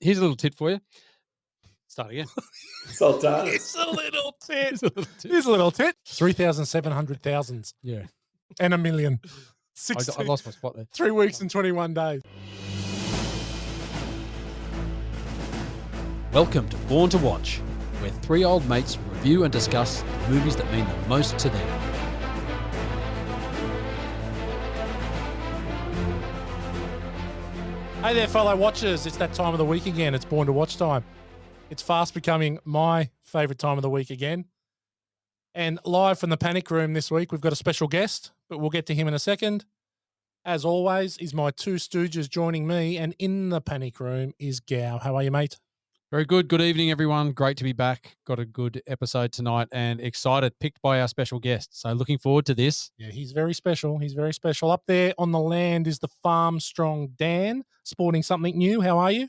Here's a little tit for you. Start again. Sultan. It's a little tit. Here's a little tit. Here's a little tit. 3,700,000 Yeah. and a million. I lost my spot there. 3 weeks and 21 days. Welcome to Born to Watch, where three old mates review and discuss movies that mean the most to them. Hey there, fellow watchers. It's that time of the week again. It's Born to Watch time. It's fast becoming my favourite time of the week again. And live from the panic room this week, we've got a special guest, but we'll get to him in a second. As always, is my two stooges joining me, and in the panic room is Gow. How are you, mate? Very good. Good evening, everyone. Great to be back. Got a good episode tonight and excited, picked by our special guest. So looking forward to this. Yeah, he's very special. He's very special. Up there on the land is the farm strong Dan, sporting something new. How are you?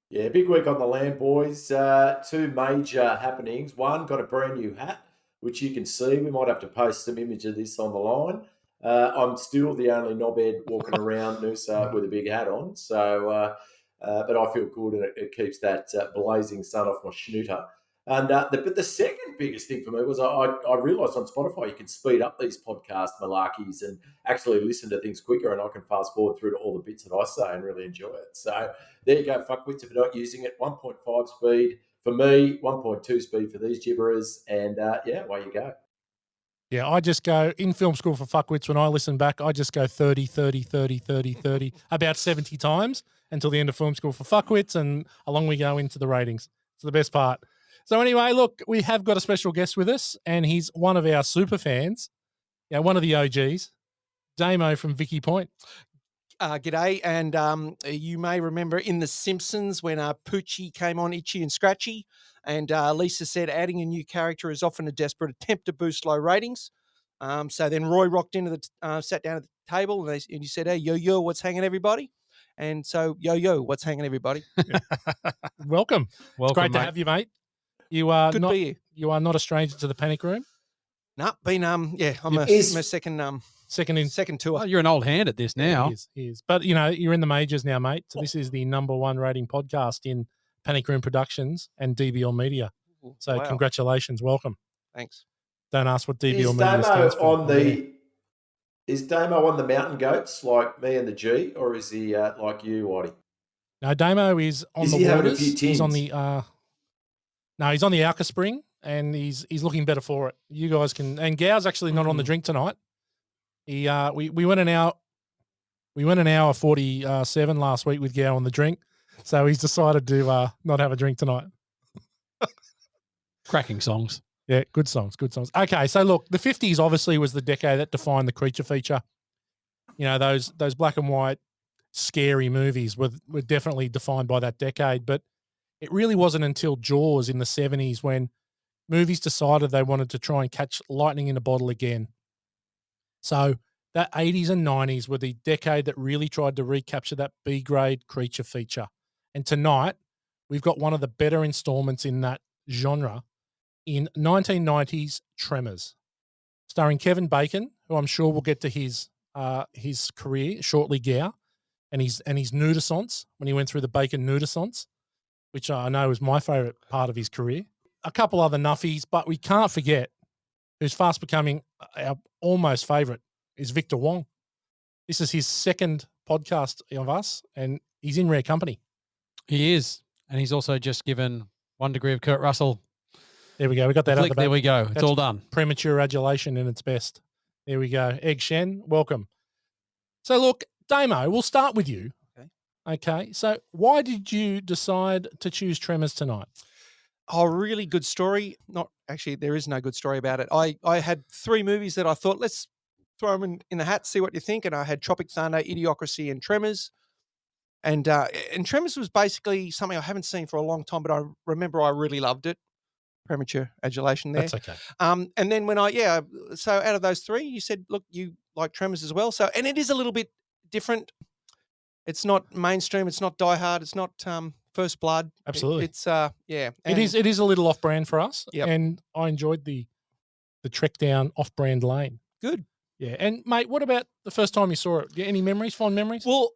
Yeah, big week on the land, boys. Two major happenings. One, got a brand new hat, which you can see. We might have to post some image of this on the line. I'm still the only knobhead walking around Noosa with a big hat on. So, but I feel good, and it keeps that blazing sun off my schnooter. And but the second biggest thing for me was I realised on Spotify you can speed up these podcast malarkeys and actually listen to things quicker, and I can fast forward through to all the bits that I say and really enjoy it. So there you go, fuckwits, if you're not using it. 1.5 speed for me, 1.2 speed for these gibberers, and away you go. Yeah, I just go in film school for fuckwits. When I listen back, I just go 30, 30, 30, 30, 30, about 70 times until the end of film school for fuckwits, and along we go into the ratings. It's the best part. So anyway, look, we have got a special guest with us, and he's one of our super fans, one of the OGs, Damo from Vicky Point. G'day, and you may remember in The Simpsons when Poochie came on Itchy and Scratchy, and Lisa said adding a new character is often a desperate attempt to boost low ratings. So then Roy rocked into sat down at the table, and he said, "Hey, yo, what's hanging, everybody?" And so, yo, what's hanging, everybody? Welcome. It's great to have you, mate. You are Good to be here. You are not a stranger to the panic room. No, I'm a second tour. Oh, you're an old hand at this now. Yeah, he is. But, you're in the majors now, mate. So this is the number one rating podcast in Panic Room Productions and DBL Media. So Congratulations. Welcome. Thanks. Don't ask what DBL Media stands for. Is Damo on the Mountain Goats like me and the G, or is he like you, Waddy? No, Damo is on the waters. He's on the he's on the Alka Spring, and he's looking better for it. You guys can, and Gow's actually not on the drink tonight. He we went an hour 47 last week with Gow on the drink, so he's decided to not have a drink tonight. Cracking songs. Yeah, good songs. Okay, so look, the 50s obviously was the decade that defined the creature feature. Those black and white scary movies were definitely defined by that decade, but it really wasn't until Jaws in the 70s when movies decided they wanted to try and catch lightning in a bottle again. So that 80s and 90s were the decade that really tried to recapture that B-grade creature feature. And tonight, we've got one of the better installments in that genre in 1990s Tremors, starring Kevin Bacon, who I'm sure we'll get to his career shortly, Gow, and his nudescence when he went through the Bacon nudescence, which I know is my favourite part of his career. A couple other nuffies, but we can't forget who's fast becoming our almost favourite is Victor Wong. This is his second podcast of us, and he's in rare company. He is, and he's also just given 1 degree of Kurt Russell. There we go. We got that. There we go. It's all done. Premature adulation in its best. There we go. Egg Shen, welcome. So look, Damo, we'll start with you. Okay. So why did you decide to choose Tremors tonight? Oh, really good story. Not actually, there is no good story about it. I had 3 movies that I thought, let's throw them in the hat, see what you think. And I had Tropic Thunder, Idiocracy, and Tremors. And Tremors was basically something I haven't seen for a long time, but I remember I really loved it. Premature adulation there. That's okay. And then so out of those 3, you said, look, you like Tremors as well. So, and it is a little bit different. It's not mainstream. It's not Die Hard. It's not First Blood. Absolutely. It's It is a little off-brand for us. Yep. And I enjoyed the trek down off-brand lane. Good. Yeah. And mate, what about the first time you saw it? Any memories, fond memories? Well,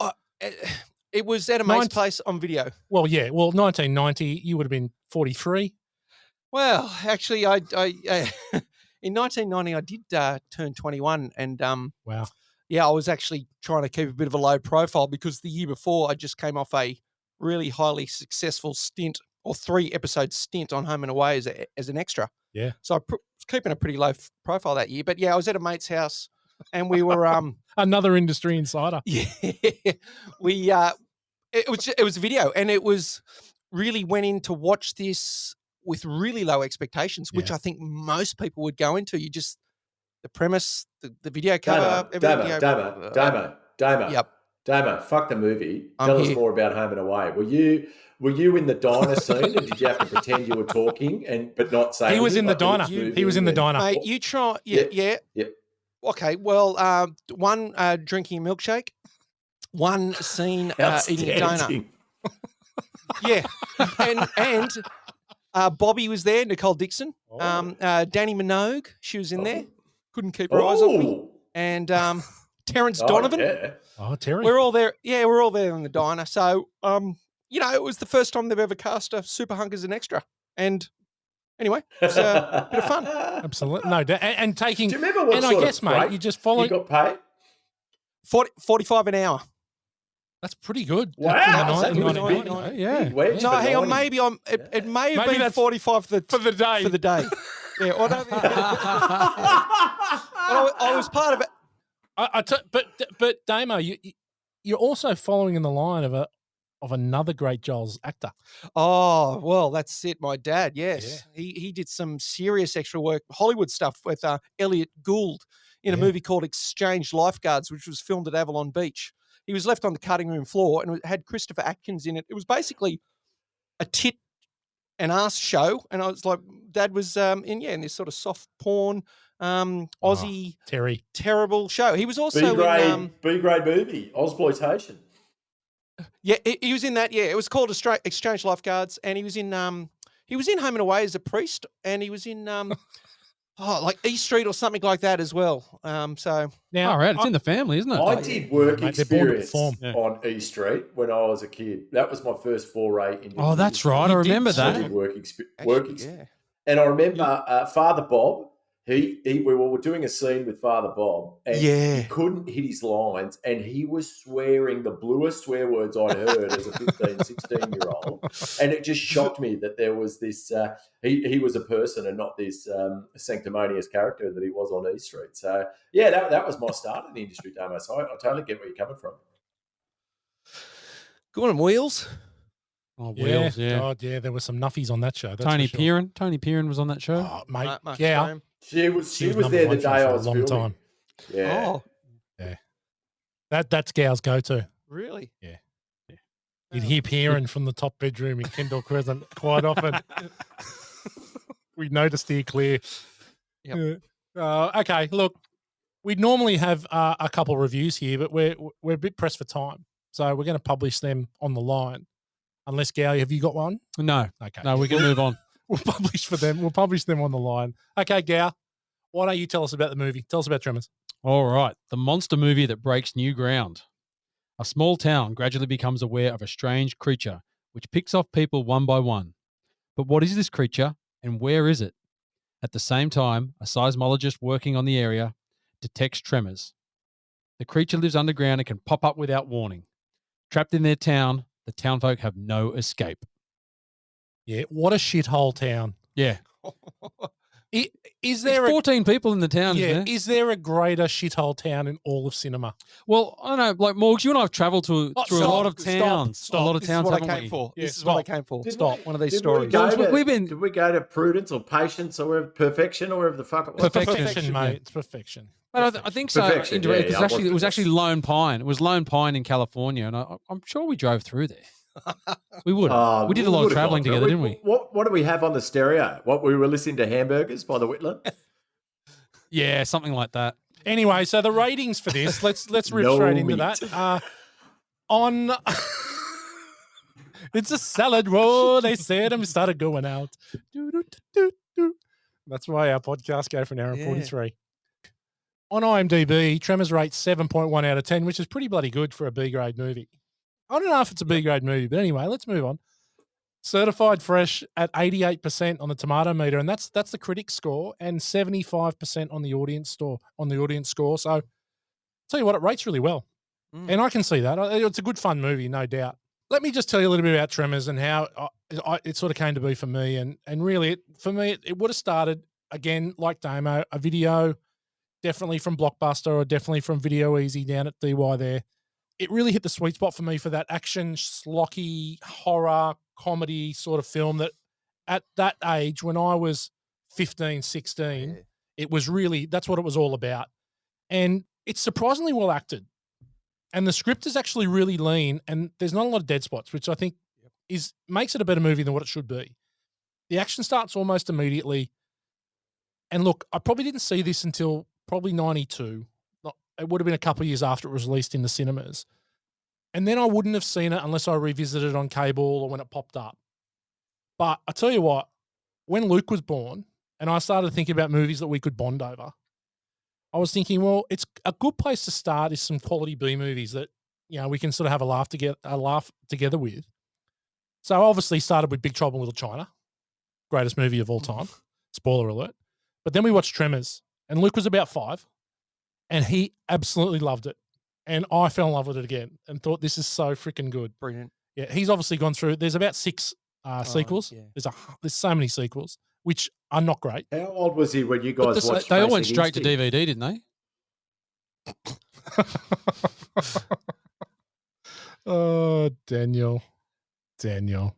It was at a mate's Ninth- place on video. Well, yeah. Well, 1990, you would have been 43. Well, actually, I in 1990 I did turn 21, and Wow. yeah, I was actually trying to keep a bit of a low profile because the year before I just came off a really highly successful stint or 3-episode stint on Home and Away as an extra. Yeah. So I was keeping a pretty low profile that year. But yeah, I was at a mate's house, and we were Another industry insider. yeah, we it was a video, and it was really went in to watch this with really low expectations, which Yeah. I think most people would go into. You just the premise, the video cover, Damo. Yep. Damo, fuck the movie. I'm Tell us here. more about Home and Away. Were you in the diner scene, and did you have to pretend you were talking but not saying? He was in the diner. Like, He was in the diner. Mate, you try. Yeah. Okay. Well, one drinking a milkshake, one scene eating a donut. Outstanding. Yeah, and Bobby was there, Nicole Dixon, Danny Minogue, she was in there, couldn't keep her eyes off me, and Terrence Donovan. Yeah. Oh, Terry. We're all there. Yeah, we're all there in the diner. So, it was the first time they've ever cast a super hunk as an extra, and anyway, it was a bit of fun. Absolutely. No, and taking. Do you remember what And sort I of guess, mate, freight you just follow. you got paid? 45 an hour. That's pretty good. Wow, In the that was 1990, big. yeah. Big wedge No, for hang on. 90. Maybe it may have Maybe been that's 45 for the day. For the day. Yeah. Or no, but I was part of it. But Damo, you're also following in the line of another great Giles actor. Oh, well, that's it. My dad, yes. He did some serious extra work, Hollywood stuff with Elliot Gould in a movie called Exchange Lifeguards, which was filmed at Avalon Beach. He was left on the cutting room floor, and it had Christopher Atkins in it. It was basically a tit and ass show, and I was like, Dad was in this sort of soft porn, Aussie Terry. terrible show. He was also in B-grade movie, Ozploitation. he was in that. Yeah, it was called Exchange Lifeguards, and he was in Home and Away as a priest, and he was in like East Street or something like that as well. So Now, All right, it's in the family, isn't it? I did work mate, they're born to experience perform. on E Street when I was a kid. That was my first foray into Oh, that's industry. right. I remember I that. did work actually, experience. And I remember Father Bob. We were doing a scene with Father Bob, and he couldn't hit his lines, and he was swearing the bluest swear words I'd heard as a 15, 16-year-old. And it just shocked me that there was this, he was a person and not this sanctimonious character that he was on E Street. So, yeah, that was my start in the industry, Damo. So I totally get where you're coming from. Good on Wheels. Oh, Wheels, yeah. God, yeah, there were some nuffies on that show. That's Tony for sure. Piran. Tony Piran was on that show. Oh, mate, Mark yeah. Stone. She was number there the one for day me I for a was long filming. time. Yeah. Oh, That's Gal's go-to. really? You'd hear Piran from the top bedroom in Kendall Crescent quite often. We noticed here clear. Yep. Okay, look, we'd normally have a couple of reviews here, but we're a bit pressed for time, so we're going to publish them on the line. Unless Gal, have you got one? No, Okay, no, we can move on. We'll publish for them. We'll publish them on the line. Okay, Gal, why don't you tell us about the movie? Tell us about Tremors. All right. The monster movie that breaks new ground. A small town gradually becomes aware of a strange creature which picks off people one by one. But what is this creature and where is it? At the same time, a seismologist working on the area detects tremors. The creature lives underground and can pop up without warning. Trapped in their town, the townfolk have no escape. Yeah, what a shithole town. Yeah. Is There's there 14 people in the town, yeah, isn't there? is there a greater shithole town in all of cinema? Well, I don't know, like Morgs, you and I have travelled through a lot of towns. A lot of This is towns, what I haven't came we? for. Yeah, This is what I came for. Did Stop. we- One of these Did we stories. go to- We've been- Did we go to Prudence or Patience or wherever, Perfection or wherever the fuck it was? Perfection. Perfection, yeah. mate. It's perfection. But I think so. Perfection, Indirect, yeah, it was actually Lone Pine. It was Lone Pine in California, and I'm sure we drove through there. We would. We did a lot of would've travelling gone through. together, didn't we? What do we have on the stereo? What, we were listening to Hamburgers by the Whitland? Yeah, something like that. Anyway, so the ratings for this, let's rip No straight into meat. that. On it's a salad roll, they said, and we started going out. Do. That's why our podcast go for an hour and Yeah. 43. On IMDb, Tremors rates 7.1 out of 10, which is pretty bloody good for a B grade movie. I don't know if it's a B grade movie, but anyway, let's move on. Certified fresh at 88% on the tomato meter, and that's the critic score, and 75% on the audience score. So, tell you what, it rates really well, and I can see that. It's a good fun movie, no doubt. Let me just tell you a little bit about Tremors and how it sort of came to be for me, and really, it would have started again like Damo, a video, definitely from Blockbuster or definitely from Video Easy down at DY there. It really hit the sweet spot for me for that action, schlocky, horror, comedy sort of film that at that age, when I was 15, 16, it was really, that's what it was all about. And it's surprisingly well acted. And the script is actually really lean, and there's not a lot of dead spots, which I think makes it a better movie than what it should be. The action starts almost immediately. And look, I probably didn't see this until probably 92. It would have been a couple of years after it was released in the cinemas. And then I wouldn't have seen it unless I revisited it on cable or when it popped up. But I tell you what, when Luke was born and I started thinking about movies that we could bond over, I was thinking, well, it's a good place to start is some quality B movies that, we can sort of have a laugh together with. So I obviously started with Big Trouble in Little China, greatest movie of all time. Spoiler alert. But then we watched Tremors, and Luke was about 5. And he absolutely loved it. And I fell in love with it again and thought, this is so freaking good. Brilliant. Yeah, he's obviously gone through, there's about 6 sequels. Yeah. There's so many sequels, which are not great. How old was he when you guys watched They all went Basic straight to Instinct? DVD, didn't they? Oh, Daniel. Jeez.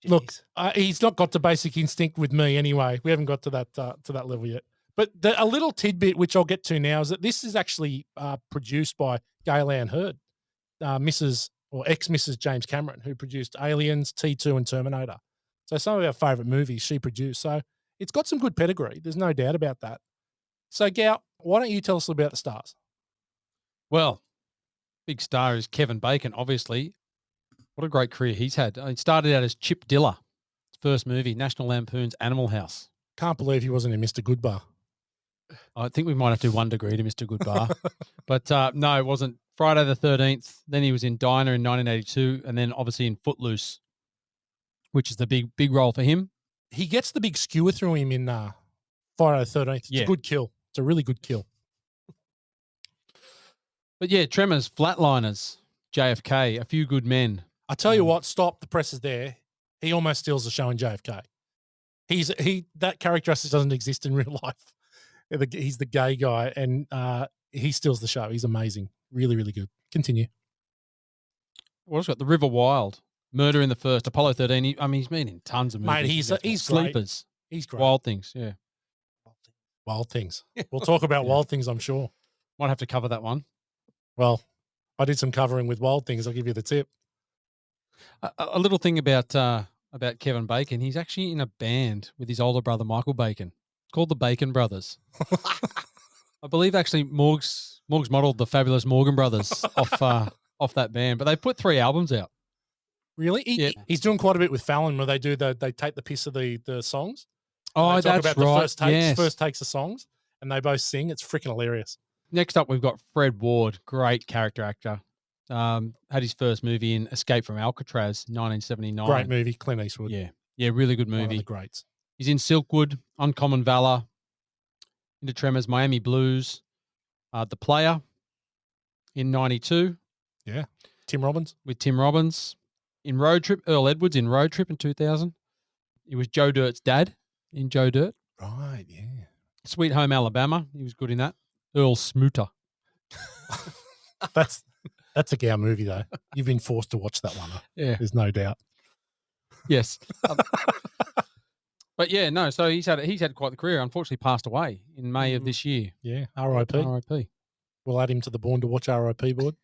Look, he's not got to Basic Instinct with me anyway. We haven't got to that level yet. But a little tidbit, which I'll get to now, is that this is actually produced by Gaylan Hurd, Mrs. or ex-Mrs. James Cameron, who produced Aliens, T2, and Terminator. So some of our favourite movies she produced. So it's got some good pedigree. There's no doubt about that. So, Gow, why don't you tell us about the stars? Well, big star is Kevin Bacon, obviously. What a great career he's had. He started out as Chip Diller. His first movie, National Lampoon's Animal House. Can't believe he wasn't in Mr. Goodbar. I think we might have to do 1 degree to Mr. Goodbar. But no, it wasn't. Friday the 13th. Then he was in Diner in 1982. And then obviously in Footloose, which is the big role for him. He gets the big skewer through him in Friday the 13th. It's a good kill. It's a really good kill. But yeah, Tremors, Flatliners, JFK, A Few Good Men. I tell you what, stop. The press is there. He almost steals the show in JFK. That character just doesn't exist in real life. He's the gay guy, and he steals the show. He's amazing. Really, really good. Continue. What's got The River Wild, Murder in the First, Apollo 13. He's been in tons of movies. Mate, he's Sleepers. Great. He's great. Wild Things, yeah. Wild Things. We'll talk about Wild Things, I'm sure. Might have to cover that one. Well, I did some covering with Wild Things. I'll give you the tip. A little thing about Kevin Bacon. He's actually in a band with his older brother, Michael Bacon. It's called the Bacon Brothers. I believe actually Morg's modelled the fabulous Morgan Brothers off that band, but they put 3 albums out. Really? He's doing quite a bit with Fallon where they take the piss of the songs. Oh, they talk that's about right. The first takes of songs, and they both sing. It's freaking hilarious. Next up, we've got Fred Ward, great character actor. Had his first movie in Escape from Alcatraz, 1979. Great movie, Clint Eastwood. Yeah, really good movie. One of the greats. He's in Silkwood, Uncommon Valor, into Tremors, Miami Blues, The Player in 92. Yeah, Tim Robbins. With Tim Robbins. In Road Trip, Earl Edwards in Road Trip in 2000. He was Joe Dirt's dad in Joe Dirt. Right, yeah. Sweet Home Alabama, he was good in that. Earl Smooter. That's a Gow movie, though. You've been forced to watch that one. Yeah. There's no doubt. Yes. But yeah, no, so he's had quite the career. Unfortunately passed away in May of this year. Yeah, R.I.P. R.I.P. We'll add him to the Born to Watch R.I.P. board.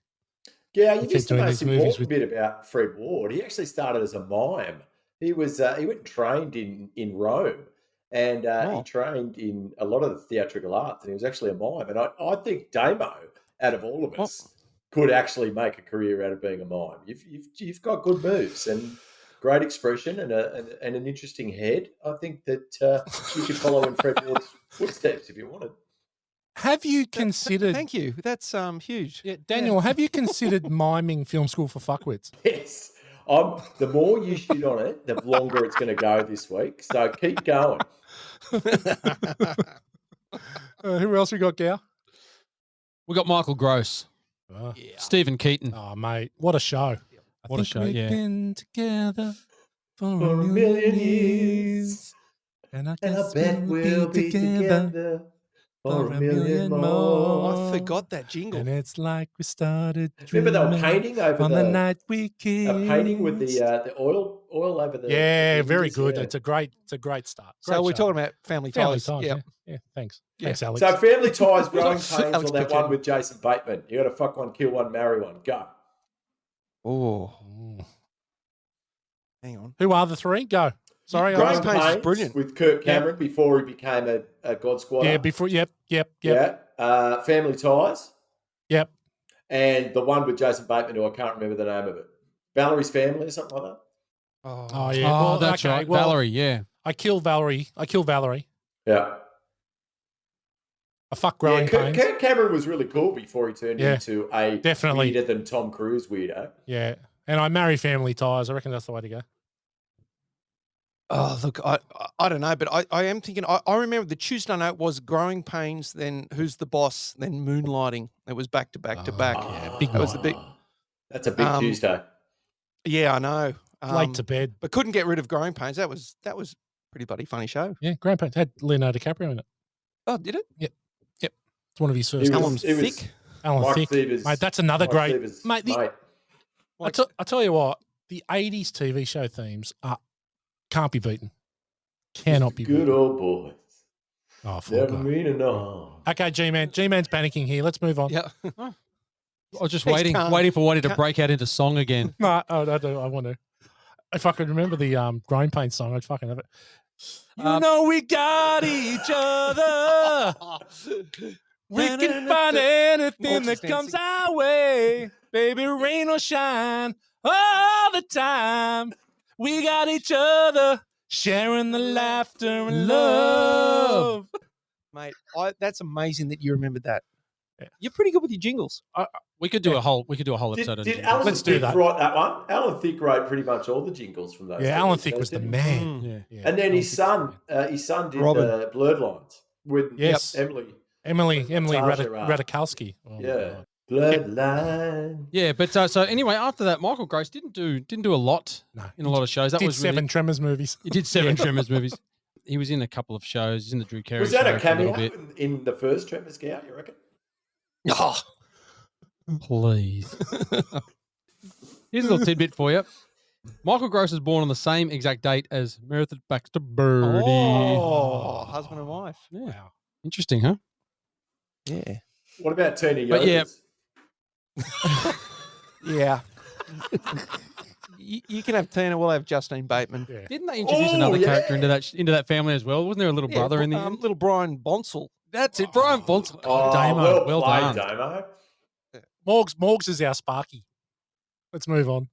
Yeah, you missed the most important bit about Fred Ward. He actually started as a mime. He went and trained in Rome, and he trained in a lot of the theatrical arts, and he was actually a mime. And I think Damo, out of all of us, could actually make a career out of being a mime. You've got good moves and great expression and an interesting head. I think that you could follow in Fred Ward's footsteps if you wanted. Have you considered? Thank you. That's huge. Yeah, Daniel, have you considered miming film school for fuckwits? Yes. The more you shit on it, the longer it's going to go this week. So keep going. Who else we got, Gow? We got Michael Gross, Stephen Keaton. Oh, mate, what a show! What a show, we've yeah. been together for For a million years, and I And I guess bet we'll be together for a million more. I forgot that jingle. And it's like we started. Remember they were dreaming painting over on the night we kissed. painting with the oil over the. Yeah, the very hinges, good. yeah. It's a great start. So Great we're show. talking about Family Family Ties. Ties. Yeah. Yeah, thanks. Yeah. Thanks, Alex. So Family Ties, Growing Pains, Alex or that Pickett. one with Jason Bateman. You got to fuck one, kill one, marry one. Go. Oh, Mm. hang on. Who are the three? Go. Sorry, Growing Alex. Pains is Pains brilliant. with Kirk Cameron before he became a God Squatter. Yeah, before. Yep. Yeah. Family Ties. Yep. And the one with Jason Bateman, who I can't remember the name of it. Valerie's Family or something like that. Oh yeah. Oh, well, that's okay, right. well, Valerie, yeah. I killed Valerie. Yeah. I fuck Growing Pains. Kirk Cameron was really cool before he turned into a definitely. weirder than Tom Cruise weirdo. Yeah. And I marry Family Ties. I reckon that's the way to go. Oh, look, I don't know, but I am thinking, I remember the Tuesday night was Growing Pains, then Who's the Boss, then Moonlighting. It was back to back to back. Yeah, big That was the big. That's a big Tuesday. Yeah, I know. Late to bed. But couldn't get rid of Growing Pains. That was a pretty bloody funny show. Yeah, Growing Pains had Leonardo DiCaprio in it. Oh, did it? Yep. It's one of his first. Alan Thicke. Alan Mike Thicke. Seaver's- Mate, that's another Mike great. Seaver's Mate, mate. I tell you what, the 80s TV show themes can't be beaten. Cannot be Good beaten. old boys. Oh, fuck Never off. mean no. Okay, G-Man. G-Man's panicking here. Let's move on. Yeah. I was just He's waiting calm. for Waddy to break out into song again. No, I want to. If I could remember the Growing Pains song, I'd fucking have it. You know we got each other. We can find anything that comes our way. Baby, rain or shine all the time. We got each other, sharing the laughter and love. Mate, that's amazing that you remembered that. Yeah. You're pretty good with your jingles. We could do a whole episode on Did jingles. Alan Let's do Thicke that. write that one? Alan Thicke wrote pretty much all the jingles from those. Yeah, TV Alan shows, Thicke was the didn't he? man. Yeah. Yeah. And then Alan his son did Robin. Blurred Lines with Yes. Emily. Emily Natasha Ratajkowski. Oh, my Yeah, God. Blurred Line. Yeah, but so anyway, after that, Michael Gross didn't do a lot No, in a lot of shows. That did was 7 really, Tremors movies. he did 7 Tremors movies. He was in a couple of shows. He's in the Drew Carey Was that show a for a little cameo bit. in the first Tremors Scout, you reckon? Oh, Please. Here's a little tidbit for you. Michael Gross was born on the same exact date as Meredith Baxter Birdie. oh, husband and wife. Yeah. Wow. Interesting, huh? Yeah. What about Tina But yeah. Yodas? Yeah. You can have Tina. We'll have Justine Bateman. Yeah. Didn't they introduce Oh, another yeah. character into that family as well? Wasn't there a little brother in the end? Little Brian Bonsall. That's it, Brian Bonsall. Oh, Damo, well well played, done. Damo. Morgs is our Sparky. Let's move on.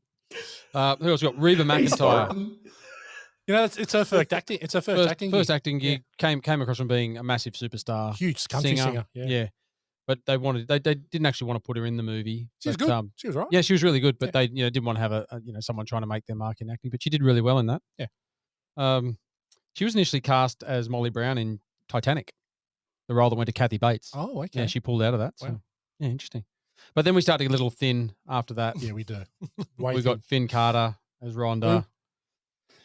Who else we got? Reba He's McEntire. fine. You know, it's her first acting. It's her first acting. First gig. acting gig came across from being a massive superstar, Huge country singer. Yeah. But they didn't actually want to put her in the movie. She was but, good. She was right. Yeah, she was really good, but they didn't want to have someone trying to make their mark in acting. But she did really well in that. Yeah. She was initially cast as Molly Brown in Titanic, the role that went to Kathy Bates. Oh, okay. Yeah, she pulled out of that. So Wow. yeah, interesting. But then we started to get a little thin after that. Yeah, we do. We got Finn Carter as Rhonda.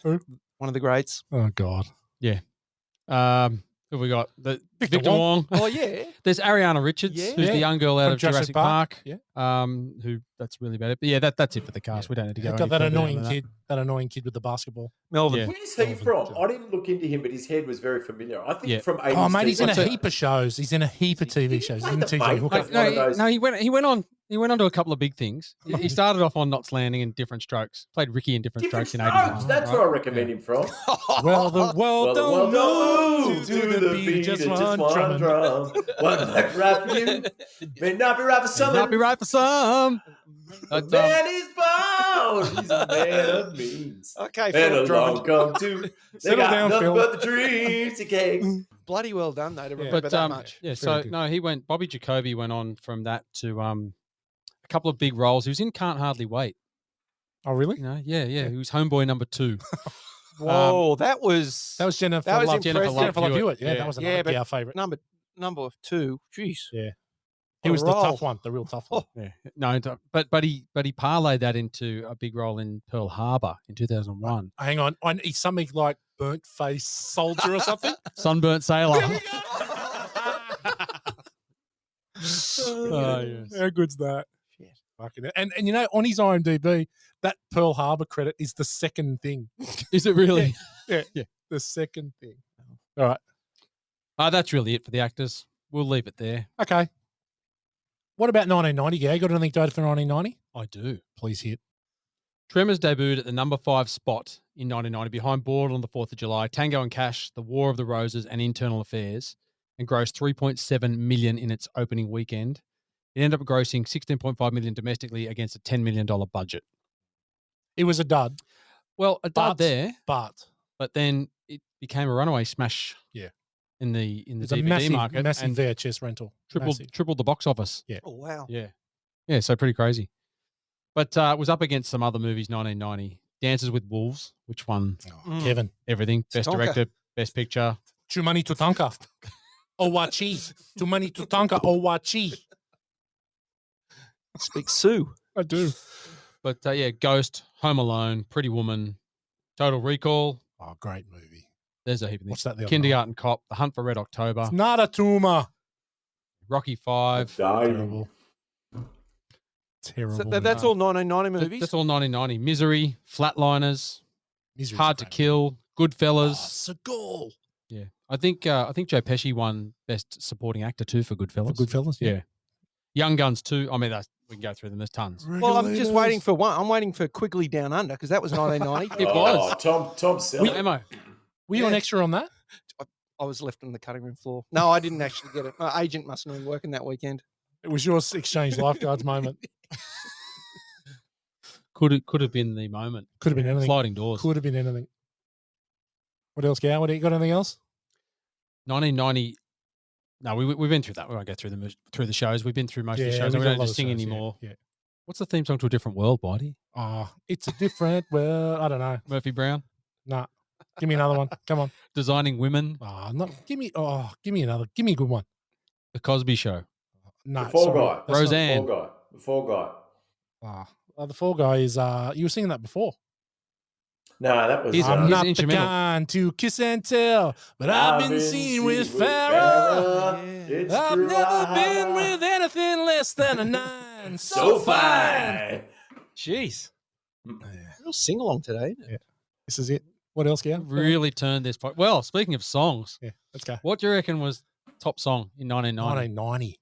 Who? One of the greats. Oh God. Who we got? Victor Victor Wong. Oh, yeah. There's Ariana Richards, Yeah. who's the young girl out From of Jurassic Park. Yeah. Who that's really about it. But yeah, that's it for the cast. We don't need to go. Got any that further annoying than that. kid. That annoying kid with the basketball. Melvin. Yeah. Where's he from? I didn't look into him, but his head was very familiar. I think Yeah. from 80s. Oh, mate, he's in a TV. heap of shows. He's in a heap of TV shows. He's in play the TJ mate? Hooker. Like, one of those- No, he went on to a couple of big things. He started off on Knots Landing and Different Strokes. Played Ricky in Different Different Strokes in Strokes. 81. That's right? where I recommend him from. Well, the world Well, the don't world move to the beat of just one drum. drum. One might be right for you, may not be right for some. May not be right for some. But, Man is born. He's a man of means. Okay, And Philip along Drummond. come to. They Settle got down, nothing Phil. but the dreams he cakes. Bloody well done, though, to Yeah. remember But that much. yeah, Very so good. no, Bobby Jacoby went on from that to a couple of big roles. He was in Can't Hardly Wait. Oh, really? You know, yeah. He was homeboy number 2. Whoa, that was Jennifer that was Love. impressive. Jennifer Love Hewitt. Yeah, Yeah. that was Yeah, another but our favourite. number 2. Jeez. Yeah. What He a was the role. tough one, the real tough one. Yeah, no, but he parlayed that into a big role in Pearl Harbor in 2001. Hang on. He's something like burnt face soldier or something. Sunburnt Sailor. There we Oh, yes. How good's that? Shit. Fucking and you know, on his IMDb, that Pearl Harbor credit is the second thing. Is it really? Yeah. Yeah. The second thing. All right. That's really it for the actors. We'll leave it there. Okay. What about 1990, Gag? Got anything to add for 1990? I do. Please hit. Tremors debuted at the number 5 spot in 1990 behind Bored on the 4th of July, Tango and Cash, The War of the Roses, and Internal Affairs, and grossed $3.7 million in its opening weekend. It ended up grossing $16.5 million domestically against a $10 million budget. It was a dud. Well, a dud there, But but then it became a runaway smash. Yeah. In the it's a DVD market, massive and VHS rental. Massive. tripled the box office. Oh, wow. Yeah, so pretty crazy. But it was up against some other movies, 1990. Dances with Wolves, which won Oh, Kevin. everything. Best Tonka. director, best picture. Too money to Tonka. Owachi. Too money to Tonka. Owachi. Speak Sue. I do. But yeah, Ghost, Home Alone, Pretty Woman, Total Recall. Oh, great movie. There's a heap of things. What's that? The other Kindergarten Cop, The Hunt for Red October, It's not a tumor. Rocky 5. Terrible. Terrible. So that's all 1990 movies. That's all 1990. Misery, Flatliners, Misery's Hard a to great Kill, Goodfellas. movie. Oh, Seagal. Yeah, I think Joe Pesci won Best Supporting Actor too for Goodfellas. For Goodfellas, yeah. Young Guns too. I mean, we can go through them. There's tons. Well, I'm just waiting for one. I'm waiting for Quigley Down Under because that was 1990. It was. Tom Selleck. Ammo. Were you an extra on that? I was left on the cutting room floor. No, I didn't actually get it. My agent mustn't have been working that weekend. It was your exchange lifeguards moment. Could have been the moment. Could have been anything. Sliding doors. Could have been anything. What else, Gal? What you got? Anything else? 1990. No, we've been through that. We won't go through the shows. We've been through most of the shows. we And we got a don't lot just of sing shows, anymore. Yeah. What's the theme song to A Different World, Whitey? Oh, it's a different world. I don't know. Murphy Brown. Nah. Give me another one. Come on. Designing Women. Oh, no. Give me another. Give me a good one. The Cosby Show. No. The Fall sorry. Guy. That's not- Roseanne. The Fall Guy. The Fall Guy is you were singing that before. No, that was. He's- I'm he's not the instrumental. kind to kiss and tell, but I've been seen with Farrah. It's I've true, never been with anything less than a 9. so fine. Jeez. Yeah. Real sing along today. Isn't it? This is it. What else, Gal? Really turned this. Well, speaking of songs, Yeah, let's go. what do you reckon was top song in 1990? 1990.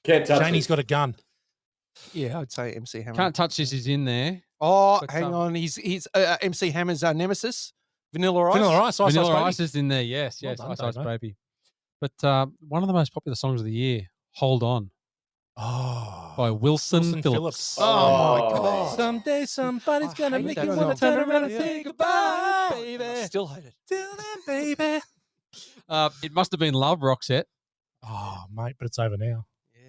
Can't touch Janie's it. got a gun. Yeah, I'd say MC Hammer. Can't Touch This is in there. Oh, But, hang on. He's MC Hammer's nemesis, Vanilla Ice. Vanilla Ice. Ice Vanilla Ice Baby. Ice is in there. Yes, Well yes. done, Ice Ice Dave, mate. Baby. But one of the most popular songs of the year, Hold On, Oh. by Wilson Wilson Phillips. Phillips. Oh, my Oh. God. Someday somebody's I gonna hate make that you want to song. turn around and Yeah. say goodbye, I baby. still hate it. Till then, baby. It must have been Love, Roxette. Oh, mate, but it's over now. Yeah.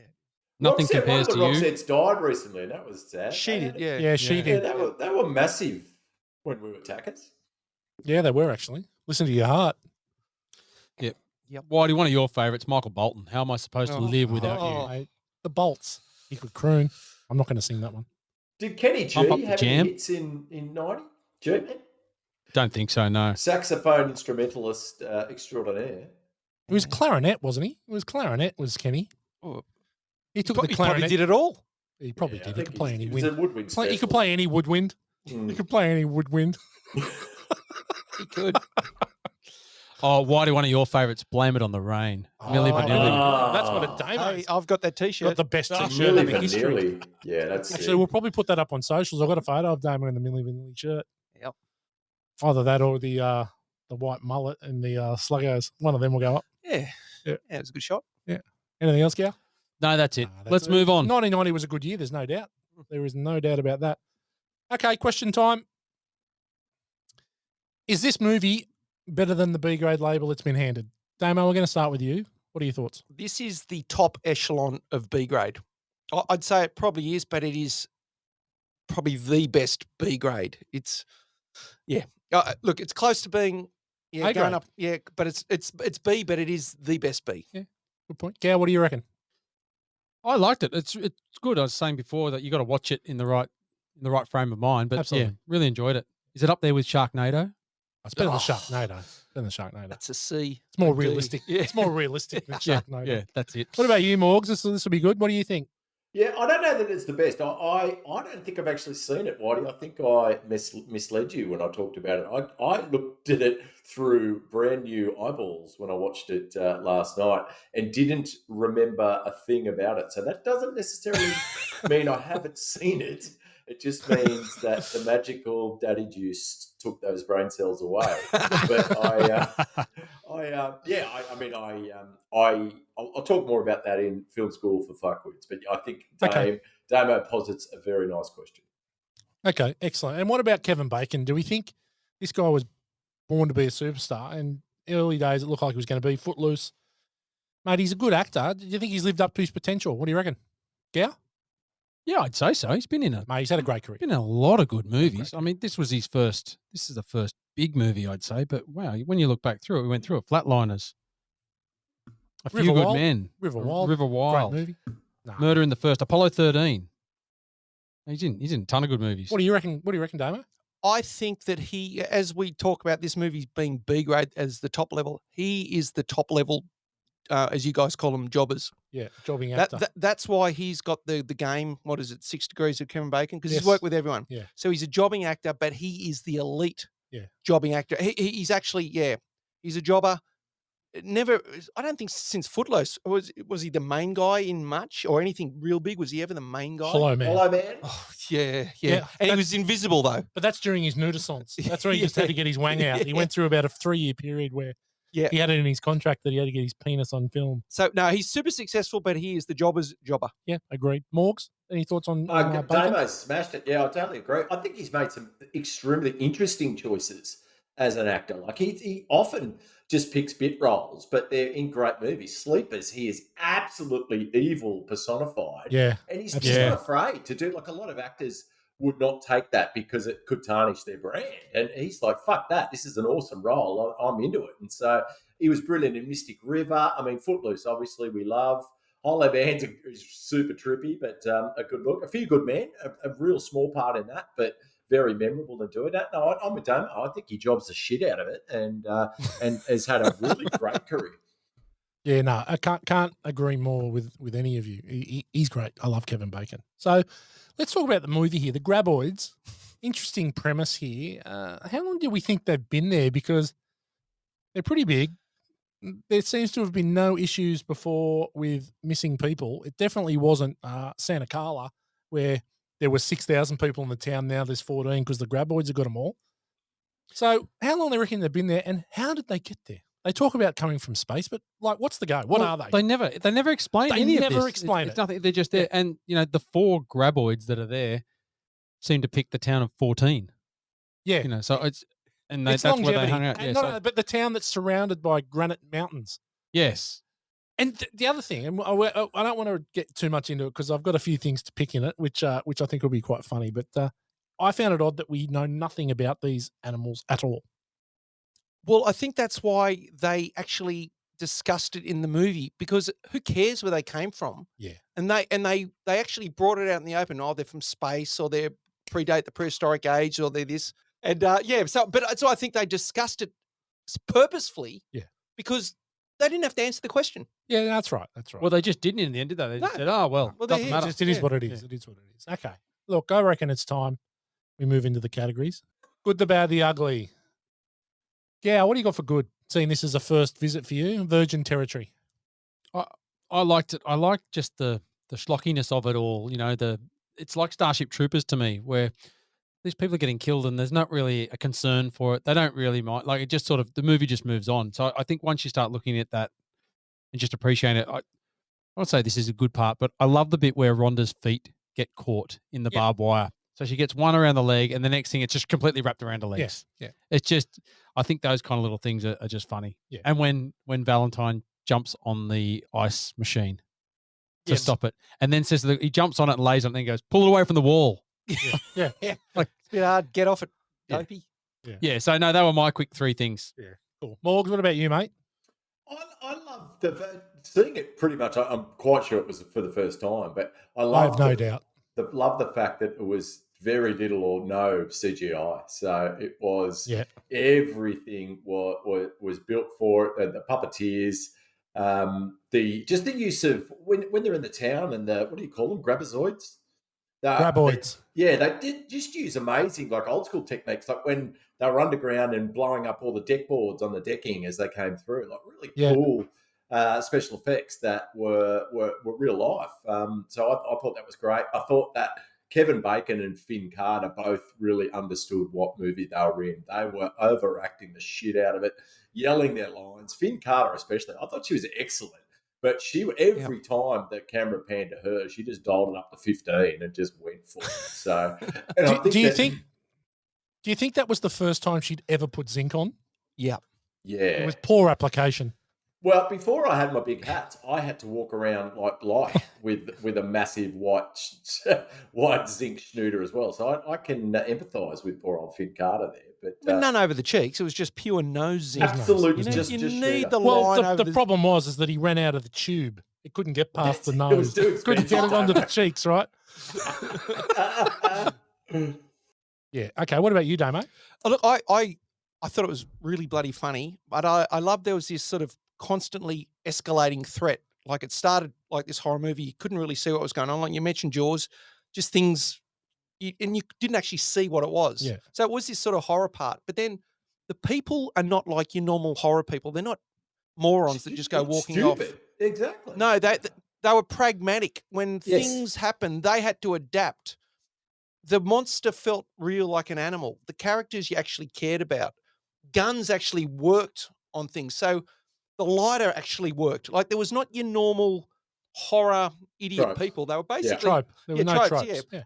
Nothing Roxette, compares to one you. of the Roxettes died recently, and that was sad. She did, yeah. Yeah, she Yeah. Yeah, did. they were massive when we were tackers. Yeah, they were actually. Listen to your heart. Whitey, one of your favourites, Michael Bolton. How am I supposed to Oh. live without Oh. you? Mate, the Bolts. He could croon. I'm not going to sing that one. Did Kenny G Pump Up the have Jam? any hits in 90? G, man? Don't think so, no. Saxophone instrumentalist extraordinaire. It was clarinet, wasn't he? It was clarinet, was Kenny. Oh. He took He the probably clarinet. did it all. He probably Yeah, I did. He think could play any he was wind. a woodwind He could specialist. play any woodwind. Mm. He could play any woodwind. He could. Oh, Whitey, one of your favourites, Blame It on the Rain. Milli Oh, Vanilli. That's what a demo Hey, is. I've got that Got T-shirt. the best Oh, t-shirt in Milli the history. Vanilli. Yeah, that's Actually, it. we'll probably put that up on socials. I've got a photo of Damon in the Milli Vanilli shirt. Yep. Either that or the white mullet and the sluggos. One of them will go up. Yeah. Yeah. Yeah, it was a good shot. Anything else, Gal? No, that's it. Nah, that's Let's it. move on. 1990 was a good year. There's no doubt. There is no doubt about that. Okay, question time. Is this movie better than the B grade label it's been handed? Damo, we're going to start with you. What are your thoughts? This is the top echelon of B grade. I'd say it probably is, but it is probably the best B grade. It's look, it's close to being A going grade. up. Yeah, but it's B, but it is the best B. Yeah, good point. Gail, what do you reckon? I liked it. It's good. I was saying before that you got to watch it in the right frame of mind. But Absolutely. yeah, really enjoyed it. Is it up there with Sharknado? It's better than Sharknado. Better than Sharknado. That's a C. It's more a D. realistic. Yeah. It's more realistic than Sharknado. Yeah, that's it. What about you, Morgs? This will be good. What do you think? Yeah, I don't know that it's the best. I don't think I've actually seen it, Whitey. I think I misled you when I talked about it. I looked at it through brand new eyeballs when I watched it last night and didn't remember a thing about it. So that doesn't necessarily mean I haven't seen it. It just means that the magical daddy juice took those brain cells away. But I'll talk more about that in film school for fuckwits. But I think Damo posits a very nice question. Okay, excellent. And what about Kevin Bacon? Do we think this guy was born to be a superstar? And early days, it looked like he was going to be Footloose. Mate, he's a good actor. Do you think he's lived up to his potential? What do you reckon? Yeah? Yeah, I'd say so. He's been in Mate, he's had a great career. a lot of good movies. I mean, this is the first big movie, I'd say. But wow, when you look back through it, we went through it. Flatliners, A Few Good Men, River Wild, River Wild, great movie. Nah. Murder in the First, Apollo 13. He's in a ton of good movies. What do you reckon? What do you reckon, Damo? I think that he, as we talk about this movie being B grade as the top level, he is the top level, as you guys call them, jobbers. Yeah, jobbing actor. That's why he's got the game. What is it? 6 Degrees of Kevin Bacon, because Yes. he's worked with everyone. Yeah. So he's a jobbing actor, but he is the elite. Yeah. Jobbing actor. He's actually he's a jobber. Never, I don't think since Footloose was he the main guy in much or anything real big. Was he ever the main guy? Hello, man. Hello, man. Oh, yeah. Yeah, And he was invisible though. But that's during his nudisance. That's where he just had to get his wang out. He went through about a 3-year period where he had it in his contract that he had to get his penis on film. So no, he's super successful, but he is the jobber's jobber. Yeah, agreed. Morgs, any thoughts on Bacon? Damo smashed it. Yeah, I totally agree. I think he's made some extremely interesting choices as an actor. Like he often just picks bit roles, but they're in great movies. Sleepers, he is absolutely evil personified. Yeah. And he's just not afraid to do, like, a lot of actors would not take that because it could tarnish their brand. And he's like, fuck that. This is an awesome role. I'm into it. And so he was brilliant in Mystic River. I mean, Footloose, obviously, we love. Hollow Man's is super trippy, but a good look. A Few Good Men, a real small part in that, but very memorable in doing that. No, I'm with Damo. I think he jobs the shit out of it and has had a really great career. Yeah, no, I can't agree more with any of you. He's great. I love Kevin Bacon. So let's talk about the movie here, The Graboids. Interesting premise here. How long do we think they've been there? Because they're pretty big. There seems to have been no issues before with missing people. It definitely wasn't Santa Carla, where there were 6,000 people in the town. Now there's 14 because the Graboids have got them all. So how long do they reckon they've been there, and how did they get there? They talk about coming from space, but like, what's the go? What are they? They never explain any of this. They never explain it's nothing. They're just there, and the 4 Graboids that are there seem to pick the town of 14. Yeah, so it's that's longevity. where they hung out. And but the town that's surrounded by granite mountains. Yes. And the other thing, and I don't want to get too much into it because I've got a few things to pick in it, which I think will be quite funny. But I found it odd that we know nothing about these animals at all. Well, I think that's why they actually discussed it in the movie, because who cares where they came from? Yeah. And they actually brought it out in the open. Oh, they're from space, or they predate the prehistoric age, or they're this. And so I think they discussed it purposefully. Yeah. Because they didn't have to answer the question. Yeah, that's right. Well, they just didn't in the end, did they? They just said, "Oh, well, doesn't matter." It is what it is. It is what it is. Okay. Look, I reckon it's time we move into the categories. Good, the bad, the ugly. Yeah, what do you got for good? Seeing this as a first visit for you, Virgin Territory. I liked it. I liked just the schlockiness of it all. It's like Starship Troopers to me, where these people are getting killed and there's not really a concern for it. They don't really mind. Like, it just sort of, the movie just moves on. So I think once you start looking at that and just appreciating it, I won't say this is a good part, but I love the bit where Rhonda's feet get caught in the barbed wire. So she gets one around the leg, and the next thing it's just completely wrapped around her legs. Yes. Yeah. It's just, I think those kind of little things are just funny. Yeah. And when Valentine jumps on the ice machine to Yes. stop it, and then says that he jumps on it and lays on it, and then goes, pull it away from the wall. Yeah. Like, It's a bit hard. Get off it, Yeah. dopey. Yeah. So no, they were my quick 3 things. Yeah. Cool. Morgs, what about you, mate? I love seeing it pretty much. I'm quite sure it was for the first time, but I I have love no doubt. love the fact that it was very little or no CGI. So it was everything was built for it. The puppeteers, the use of when they're in the town and the, what do you call them, grabozoids? Graboids. They did just use amazing, like old school techniques, like when they were underground and blowing up all the deck boards on the decking as they came through, like really cool special effects that were real life. So I thought that was great. I thought that Kevin Bacon and Finn Carter both really understood what movie they were in. They were overacting the shit out of it, yelling their lines. Finn Carter especially, I thought she was excellent. But every time that camera panned to her, she just dialed it up to 15 and just went for it. So, do you think that was the first time she'd ever put zinc on? Yeah. Yeah. It was poor application. Well, before I had my big hats, I had to walk around like with a massive white zinc schnooter as well. So I can empathise with poor old Finn Carter there. But none over the cheeks. It was just pure nose zinc. Absolute. You just need the Well, line over the problem was that he ran out of the tube. It couldn't get past the nose. It was too expensive. Couldn't get it onto the cheeks, right? Yeah. Okay. What about you, Damo? Oh, look, I thought it was really bloody funny, but I loved there was this sort of constantly escalating threat. Like it started like this horror movie. You couldn't really see what was going on. Like you mentioned Jaws, just things, and you didn't actually see what it was. Yeah. So it was this sort of horror part. But then the people are not like your normal horror people. They're not morons that just go walking off. Exactly. No, they were pragmatic. When things happened, they had to adapt. The monster felt real, like an animal. The characters you actually cared about. Guns actually worked on things. So the lighter actually worked. Like there was not your normal horror idiot people. They were basically trope. There were no tropes. Yeah.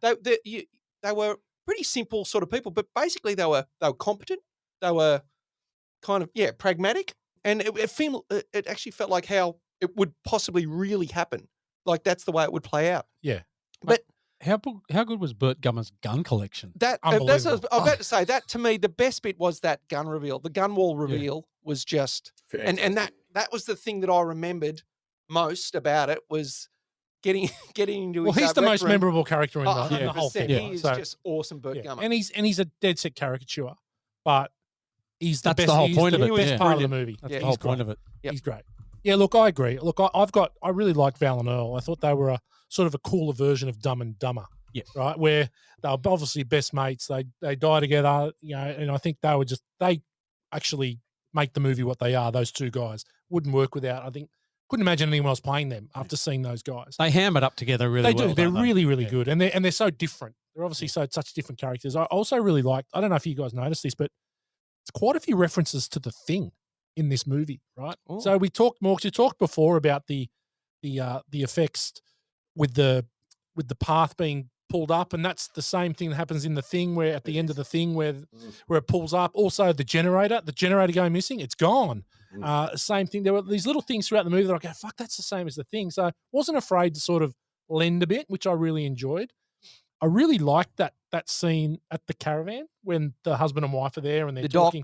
They were pretty simple sort of people, but basically they were competent. They were kind of pragmatic, and it actually felt like how it would possibly really happen. Like that's the way it would play out. Yeah. But how good was Burt Gummer's gun collection? that's what I was about to say. That to me, the best bit was that gun reveal. The gun wall reveal was just, and that was the thing that I remembered most about it was getting into. Well, his he's the most room. memorable character in the 100%. whole thing. He is just awesome, Burt Gummer. And he's a dead set caricature, but he's the That's best. the whole point of of it. it. Best Yeah. part of the movie. That's the whole point of it. Yep. He's great. Yeah, look, I agree. Look, I really liked Val and Earl. I thought they were a sort of a cooler version of Dumb and Dumber. Yeah. Right. Where they were obviously best mates. They die together, and I think they actually make the movie what they are. Those two guys wouldn't work without. I think couldn't imagine anyone else playing them after seeing those guys. They ham it up together really well. They do. They're don't they? really, really good, and they're so different. They're obviously such different characters. I also really liked. I don't know if you guys noticed this, but it's quite a few references to The Thing in this movie, right? Ooh. So we talked before about the effects with the path being pulled up, and that's the same thing that happens in The Thing, where at the end of The Thing where it pulls up. Also the generator going missing, it's gone. Same thing. There were these little things throughout the movie that I go, fuck, that's the same as The Thing. So I wasn't afraid to sort of lend a bit, which I really enjoyed. I really liked that scene at the caravan when the husband and wife are there and they're talking.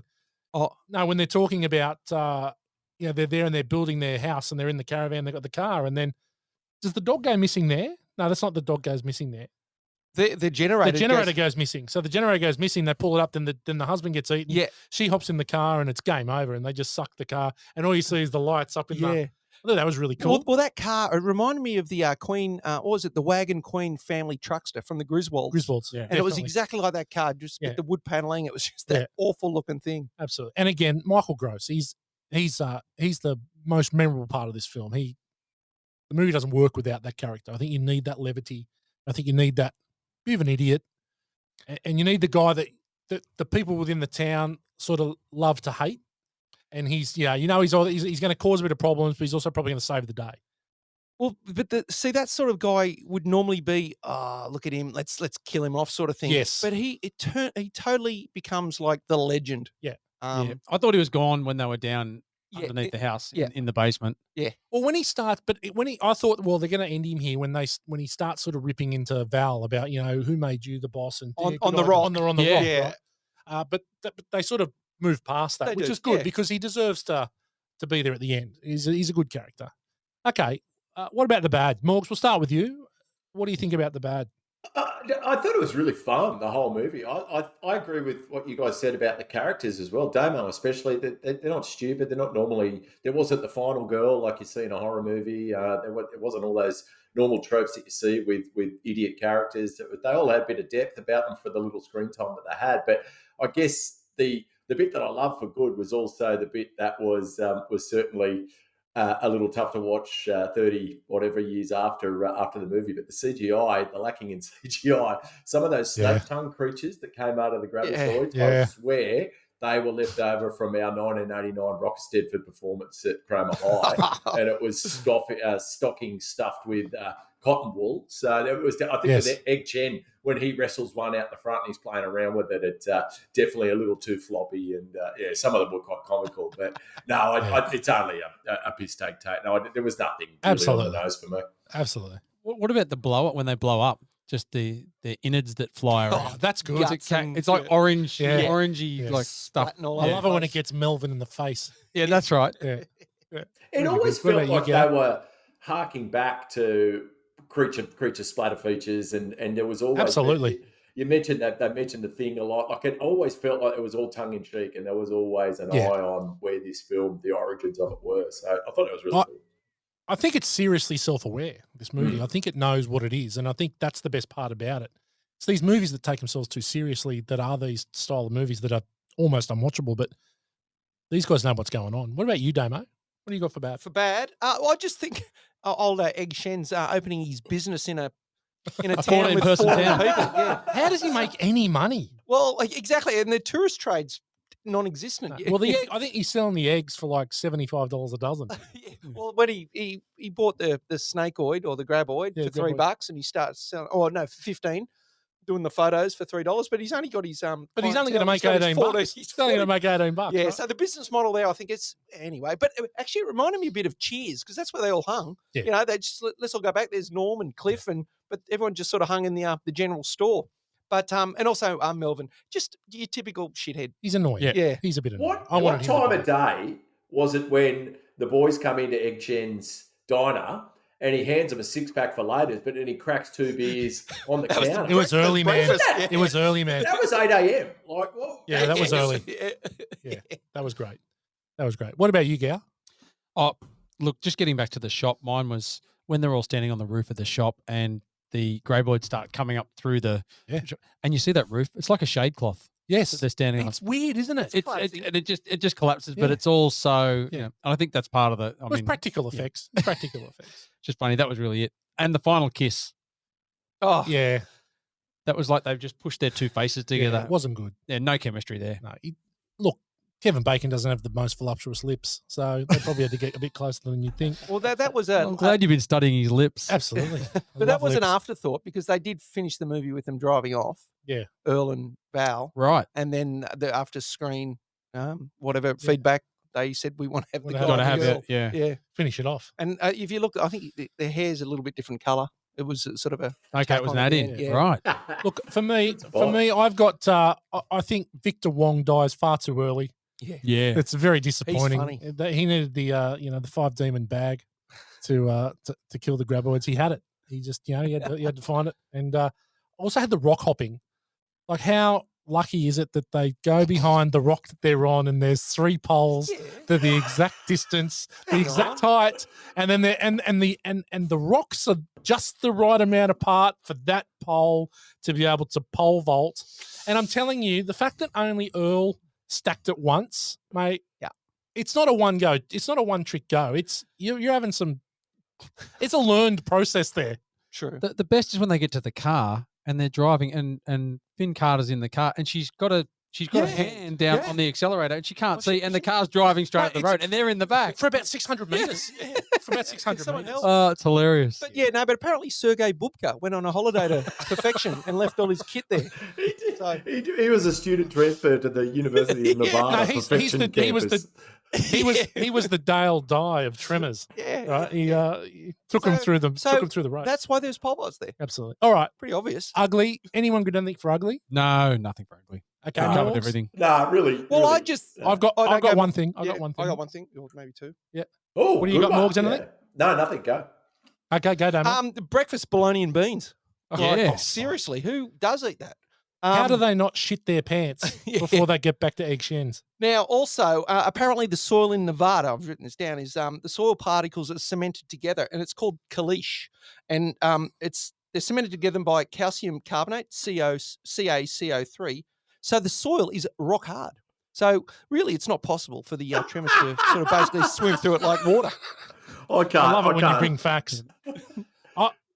When they're talking about they're there and they're building their house and they're in the caravan, they've got the car, and then does the dog go missing there? No, that's not the dog goes missing there. The generator. The generator goes missing. So the generator goes missing. They pull it up. Then the husband gets eaten. Yeah. She hops in the car and it's game over. And they just suck the car. And all you see is the lights up in the. I thought that was really cool. Well, that car it reminded me of the Queen. What was it? The Wagon Queen family truckster from the Griswolds. Yeah. And it was exactly like that car, just with the wood paneling. It was just that awful looking thing. Absolutely. And again, Michael Gross. He's the most memorable part of this film. The movie doesn't work without that character. I think you need that levity. I think you need that bit of an idiot, and you need the guy that the people within the town sort of love to hate. And he's going to cause a bit of problems, but he's also probably going to save the day. Well, but see, that sort of guy would normally be, look at him, let's kill him off, sort of thing. Yes. But he totally becomes like the legend. Yeah. Yeah. I thought he was gone when they were down underneath the house yeah. in the basement. Yeah. Well, when he starts, I thought, well, they're going to end him here when he starts sort of ripping into Val about, who made you the boss and On the rock. on the rock, Yeah. right? But they sort of move past that, They which do, is good yeah. because he deserves to be there at the end. He's a good character. Okay, what about the bad? Morgs, we'll start with you. What do you think about the bad? I thought it was really fun, the whole movie. I agree with what you guys said about the characters as well. Damo especially, they're not stupid. They're not normally, there wasn't the final girl like you see in a horror movie. There wasn't all those normal tropes that you see with idiot characters. They all had a bit of depth about them for the little screen time that they had. But I guess the bit that I loved for good was also the bit that was certainly a little tough to watch 30 whatever years after the movie, but the CGI, the lacking in CGI, some of those snake tongue creatures that came out of the graboids, I swear they were left over from our 1989 Rock Stedford performance at Cromer High, and it was stocking stuffed with cotton wool. So it was, I think, with Egg Chen, when he wrestles one out the front and he's playing around with it, it's definitely a little too floppy, and some of them were quite comical. But no, it's only a piss take. No, there was nothing really on the nose for me. Absolutely. What about the blow up when they blow up? Just the innards that fly around. Oh, that's good. It's like orange, orangey like stuff. I love it when it gets Melvin in the face. Yeah, that's right. Yeah. It always felt like they were harking back to creature splatter features, and there was always absolutely. You mentioned that they mentioned the Thing a lot. Like it always felt like it was all tongue in cheek, and there was always an eye on where this film, the origins of it were. So I thought it was really cool. I think it's seriously self-aware, this movie. I think it knows what it is, and I think that's the best part about it. It's these movies that take themselves too seriously that are these style of movies that are almost unwatchable, but these guys know what's going on. What about you, Damo? What do you got for bad? For bad? Well, I just think old Egg Shen's opening his business in a town with 40 people. Yeah. How does he make any money? Well, exactly, and the tourist trade's non-existent. Well, I think he's selling the eggs for like $75 a dozen. Well, when he bought the snakeoid or the graboid for $3, and he starts selling. Oh no, for 15. Doing the photos for $3, but he's only got his But he's only going to make $18. He's only going to make $18. Yeah, right? so the business model there, I think it's anyway. But actually, it reminded me a bit of Cheers because that's where they all hung. Yeah. They just let's all go back. There's Norm and Cliff, but everyone just sort of hung in the general store. But and also Melvin, just your typical shithead. He's annoying. Yeah, he's a bit annoying. What time of day was it when the boys come into Egg Chen's diner? And he hands him a 6-pack for later, but then he cracks 2 beers on the counter. It was early, man. It was early, man. That was 8 a.m. Like, well, yeah, that was early. Yeah, that was great. That was great. What about you, Gal? Oh, look, just getting back to the shop, mine was when they're all standing on the roof of the shop and the graboids start coming up through the and you see that roof. It's like a shade cloth. Yes, they're standing on. It's weird, isn't it? It just collapses, but it's all so. And I think that's part of the. It's practical effects. It's practical effects. Just funny. That was really it. And the final kiss. Oh yeah, that was like they've just pushed their 2 faces together. It wasn't good. Yeah, no chemistry there. No, look, Kevin Bacon doesn't have the most voluptuous lips, so they probably had to get a bit closer than you'd think. Well, that was I'm glad you've been studying his lips. Absolutely. But that was an afterthought because they did finish the movie with them driving off. Yeah. Earl and Val. Right. And then the after screen, feedback, they said we want to have the guy. Got to have it. Yeah. Finish it off. And if you look, I think their hair's a little bit different colour. It was sort of a it was an add-in. Yeah. Right. Look, for me, I've got. I think Victor Wong dies far too early. Yeah. It's very disappointing. He's funny. He needed the the 5-demon bag to kill the graboids. He had it. He just he had to find it, and also had the rock hopping. Like, how lucky is it that they go behind the rock that they're on, and there's 3 poles, they're the exact distance, the exact height, and then the rocks are just the right amount apart for that pole to be able to pole vault. And I'm telling you, the fact that only Earl stacked it once, mate. Yeah, it's not a one go. It's not a one trick go. It's you're having some. It's a learned process there. True. The best is when they get to the car and they're driving, and Finn Carter's in the car, and she's got a hand down on the accelerator, and she can't see, and the car's driving straight up the road, and they're in the back for about 600 meters. for about 600 Someone meters. help. It's hilarious. But yeah, no, but apparently Sergei Bubka went on a holiday to perfection and left all his kit there. He, did. So- He was a student transferred to the University of Yeah. Nevada No, he's Perfection the- he was the- campus. He was the Dale Dye of Tremors. Yeah. Right? He took him through the race. That's why there's pole vaults there. Absolutely. All right. Pretty obvious. Ugly. Anyone got anything for ugly? No, nothing for ugly. Okay. No. I covered Morgs? everything. Nah, really. Well, really. I just I've got I don't go one back- thing. I've yeah, got one thing. I got one thing, or maybe two. Oh, What do you good got, one. Morgs, anything? Yeah. No, nothing. Go. Okay, go, Damon. Breakfast bologna and beans. Yes. Seriously, who does eat that? How do they not shit their pants Yeah. before they get back to egg shins? Now, also, apparently the soil in Nevada, I've written this down, is the soil particles are cemented together, and it's called caliche. And they're cemented together by calcium carbonate, CaCO3. So the soil is rock hard. So really, it's not possible for the Tremors to sort of basically swim through it like water. I can't. I love it when you can't. bring facts.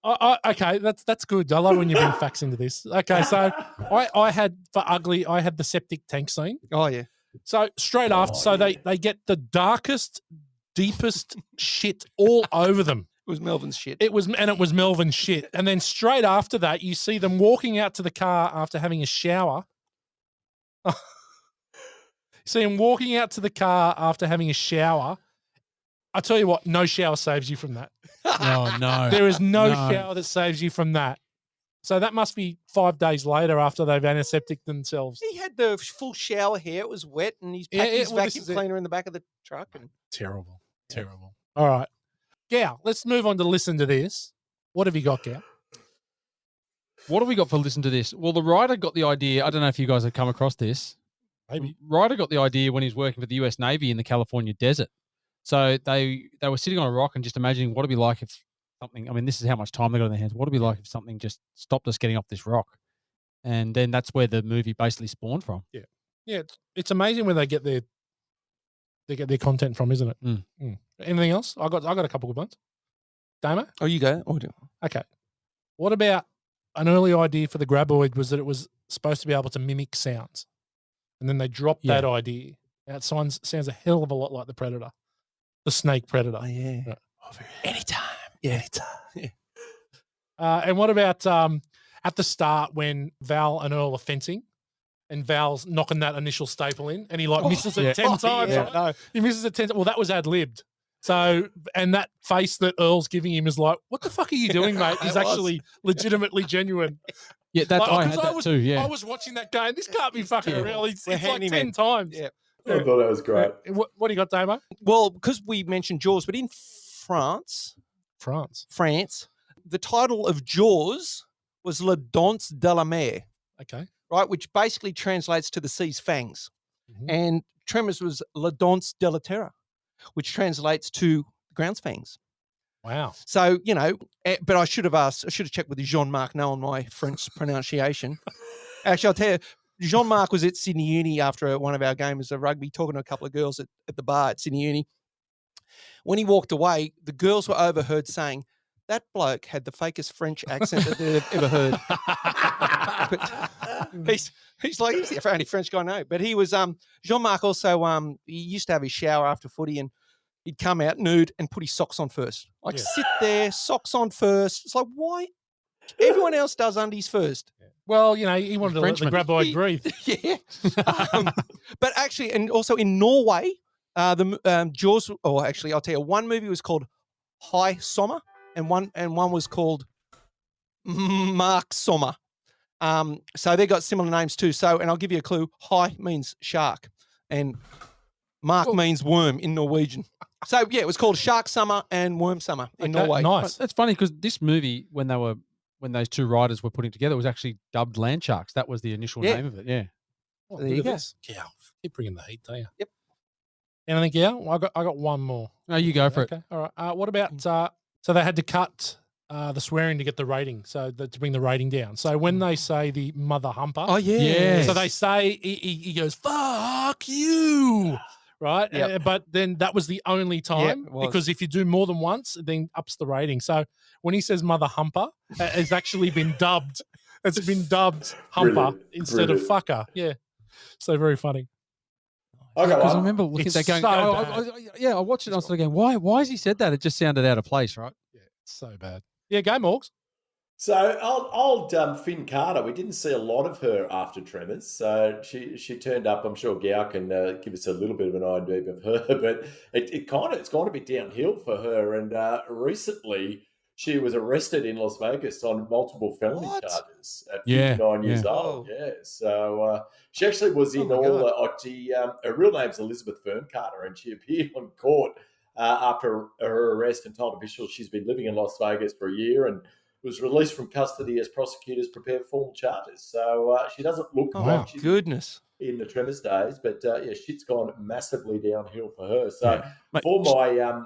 Okay, that's good. I love when you bring facts into this. Okay, so I had for ugly, I had the septic tank scene. Oh, yeah. So straight after, so they get the darkest, deepest shit all over them. It was Melvin's shit. It was Melvin's shit. And then straight after that, you see them walking out to the car after having a shower. See him walking out to the car after having a shower. I tell you what, no shower saves you from that. Oh, no. There is no No. shower that saves you from that. So that must be 5 days later after they've antiseptic themselves. He had the full shower hair. It was wet, and he's Yeah, packed his well, this vacuum is it. cleaner in the back of the truck. And Terrible. Terrible. All right. Gal, let's move on to listen to this. What have you got, Gal? What have we got for listen to this? Well, the writer got the idea. I don't know if you guys have come across this. Maybe. Writer got the idea when he was working for the US Navy in the California desert. So they were sitting on a rock and just imagining what it'd be like if something, I mean, this is how much time they got in their hands. What would it be like if something just stopped us getting off this rock? And then that's where the movie basically spawned from. Yeah, it's amazing where they get their content from, isn't it? Mm. Anything else? I got a couple good ones. Damo? oh, you go. Okay. What about an early idea for the graboid was that it was supposed to be able to mimic sounds. And then they dropped that idea. Now it sounds a hell of a lot like the Predator. The snake Predator. Oh, yeah. Right. Anytime. Yeah. Anytime. Yeah. And what about at the start when Val and Earl are fencing and Val's knocking that initial staple in and he misses it 10 times. Yeah. Right? No, he misses it 10 times. Well, that was ad-libbed. So, and that face that Earl's giving him is like, what the fuck are you doing, mate? Is actually legitimately genuine. Yeah, that, Like, I 'cause had that too, yeah. I was watching that game. This can't be fucking real. It's We're like handymen. 10 times. Yeah. I thought that was great. What do you got, Damo? Well, because we mentioned Jaws, but in France, France. the title of Jaws was La Danse de la Mer, Okay. right, which basically translates to the sea's fangs. Mhm. And Tremors was La Danse de la Terre, which translates to the ground's fangs. Wow. So, but I should have checked with Jean-Marc, knowing my French pronunciation. Actually, I'll tell you, Jean-Marc was at Sydney Uni after one of our games of rugby, talking to a couple of girls at the bar at Sydney Uni. When he walked away, the girls were overheard saying, that bloke had the fakest French accent that they've ever heard. But he's like, he's the only French guy I know. But he was, Jean-Marc also, he used to have his shower after footy and he'd come out nude and put his socks on first. Like, sit there, socks on first. It's like, why? Everyone else does undies first. Well, he wanted to let the Frenchman. graboid breathe. Yeah. But actually, and also in Norway, the Jaws, or actually, I'll tell you, one movie was called High Sommer and one was called Mark Sommer. So they got similar names too. So, and I'll give you a clue. High means shark and Mark means worm in Norwegian. So yeah, it was called Shark Summer and Worm Summer in Norway. Nice. That's funny because this movie, when those two writers were putting together, it was actually dubbed Land Sharks. That was the initial Yeah. name of it. Yeah. Oh, There look you at go. this. Yeah, keep bringing the heat, don't you? Yep. Anything, yeah? Well, I got one more. No, you go for it. Okay. All right. What about so they had to cut the swearing to get the rating, to bring the rating down. So when they say the mother humper, Oh yeah. Yes. so they say he goes fuck you, right? Yep. But then that was the only time it was. because if you do more than once, it then ups the rating. So when he says mother humper, it's actually been dubbed. It's been dubbed humper Brilliant. instead of Brilliant. fucker. Yeah. So very funny. I got Because I one. remember looking It's at that going, so yeah, I watched it and I was thinking, why has he said that? It just sounded out of place, right? Yeah, it's so bad. Yeah, go Morgs. So old Finn Carter, we didn't see a lot of her after Tremors. So she turned up. I'm sure Gow can give us a little bit of an idea of her, but it's gone a bit downhill for her. And recently, she was arrested in Las Vegas on multiple felony What? charges at Yeah, 59 years yeah. old. Oh. Yeah, so she actually was in my all. God. Her real name's Elizabeth Fern Carter, and she appeared on court after her arrest and told officials she's been living in Las Vegas for a year and was released from custody as prosecutors prepare formal charges. So she doesn't look Oh, like she's goodness. in the Tremors days, but yeah, shit's gone massively downhill for her. So Mate, for my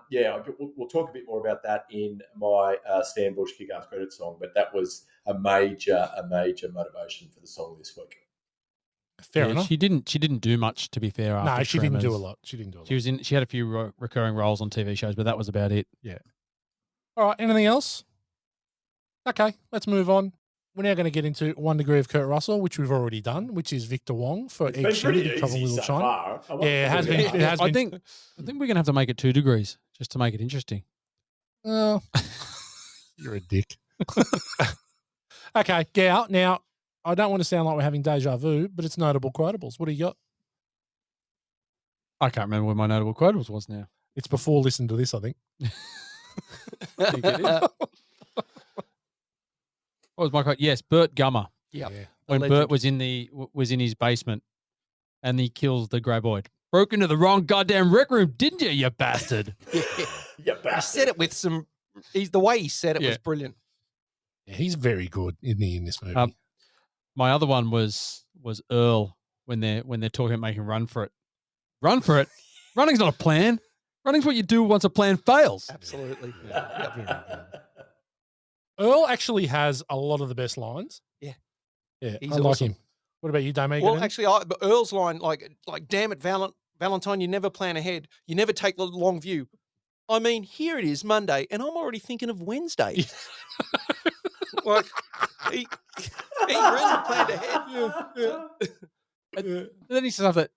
we'll talk a bit more about that in my Stan Bush kick-ass credit song. But that was a major motivation for the song this week. Fair Yeah, enough. she didn't do much, to be fair. After No, she didn't do a Tremors. lot. She didn't do a lot. She had a few recurring roles on TV shows, but that was about it. All right, anything else? Okay, let's move on. We're now going to get into 1 Degree of Kurt Russell, which we've already done, which is Victor Wong for It's Egg been Shitty, pretty The Trouble in easy Little so China. far. Yeah, it has been. It has I been. think we're gonna have to make it 2 degrees just to make it interesting. Oh, you're a dick. Okay, Gow. Now, I don't want to sound like we're having deja vu, but it's notable quotables. What do you got? I can't remember where my notable quotables was now. It's before listen to this, I think. Think it is. What was my quote? Yes, Bert Gummer. Yep. Yeah. When legend. Bert was in his basement, and he kills the graboid. Broke into the wrong goddamn rec room, didn't you, you bastard? You He bastard. said it with some. The way he said it Yeah. was brilliant. Yeah, he's very good, isn't he, in this movie? My other one was Earl when they're talking about making run for it. Run for it. Running's not a plan. Running's what you do once a plan fails. Absolutely. Earl actually has a lot of the best lines. Yeah. Yeah, He's I like awesome. him. What about you, Dame? Well, actually, but Earl's line, like, damn it, Valentine, you never plan ahead. You never take the long view. I mean, here it is, Monday, and I'm already thinking of Wednesday. Like, he really planned ahead. And then he says stuff that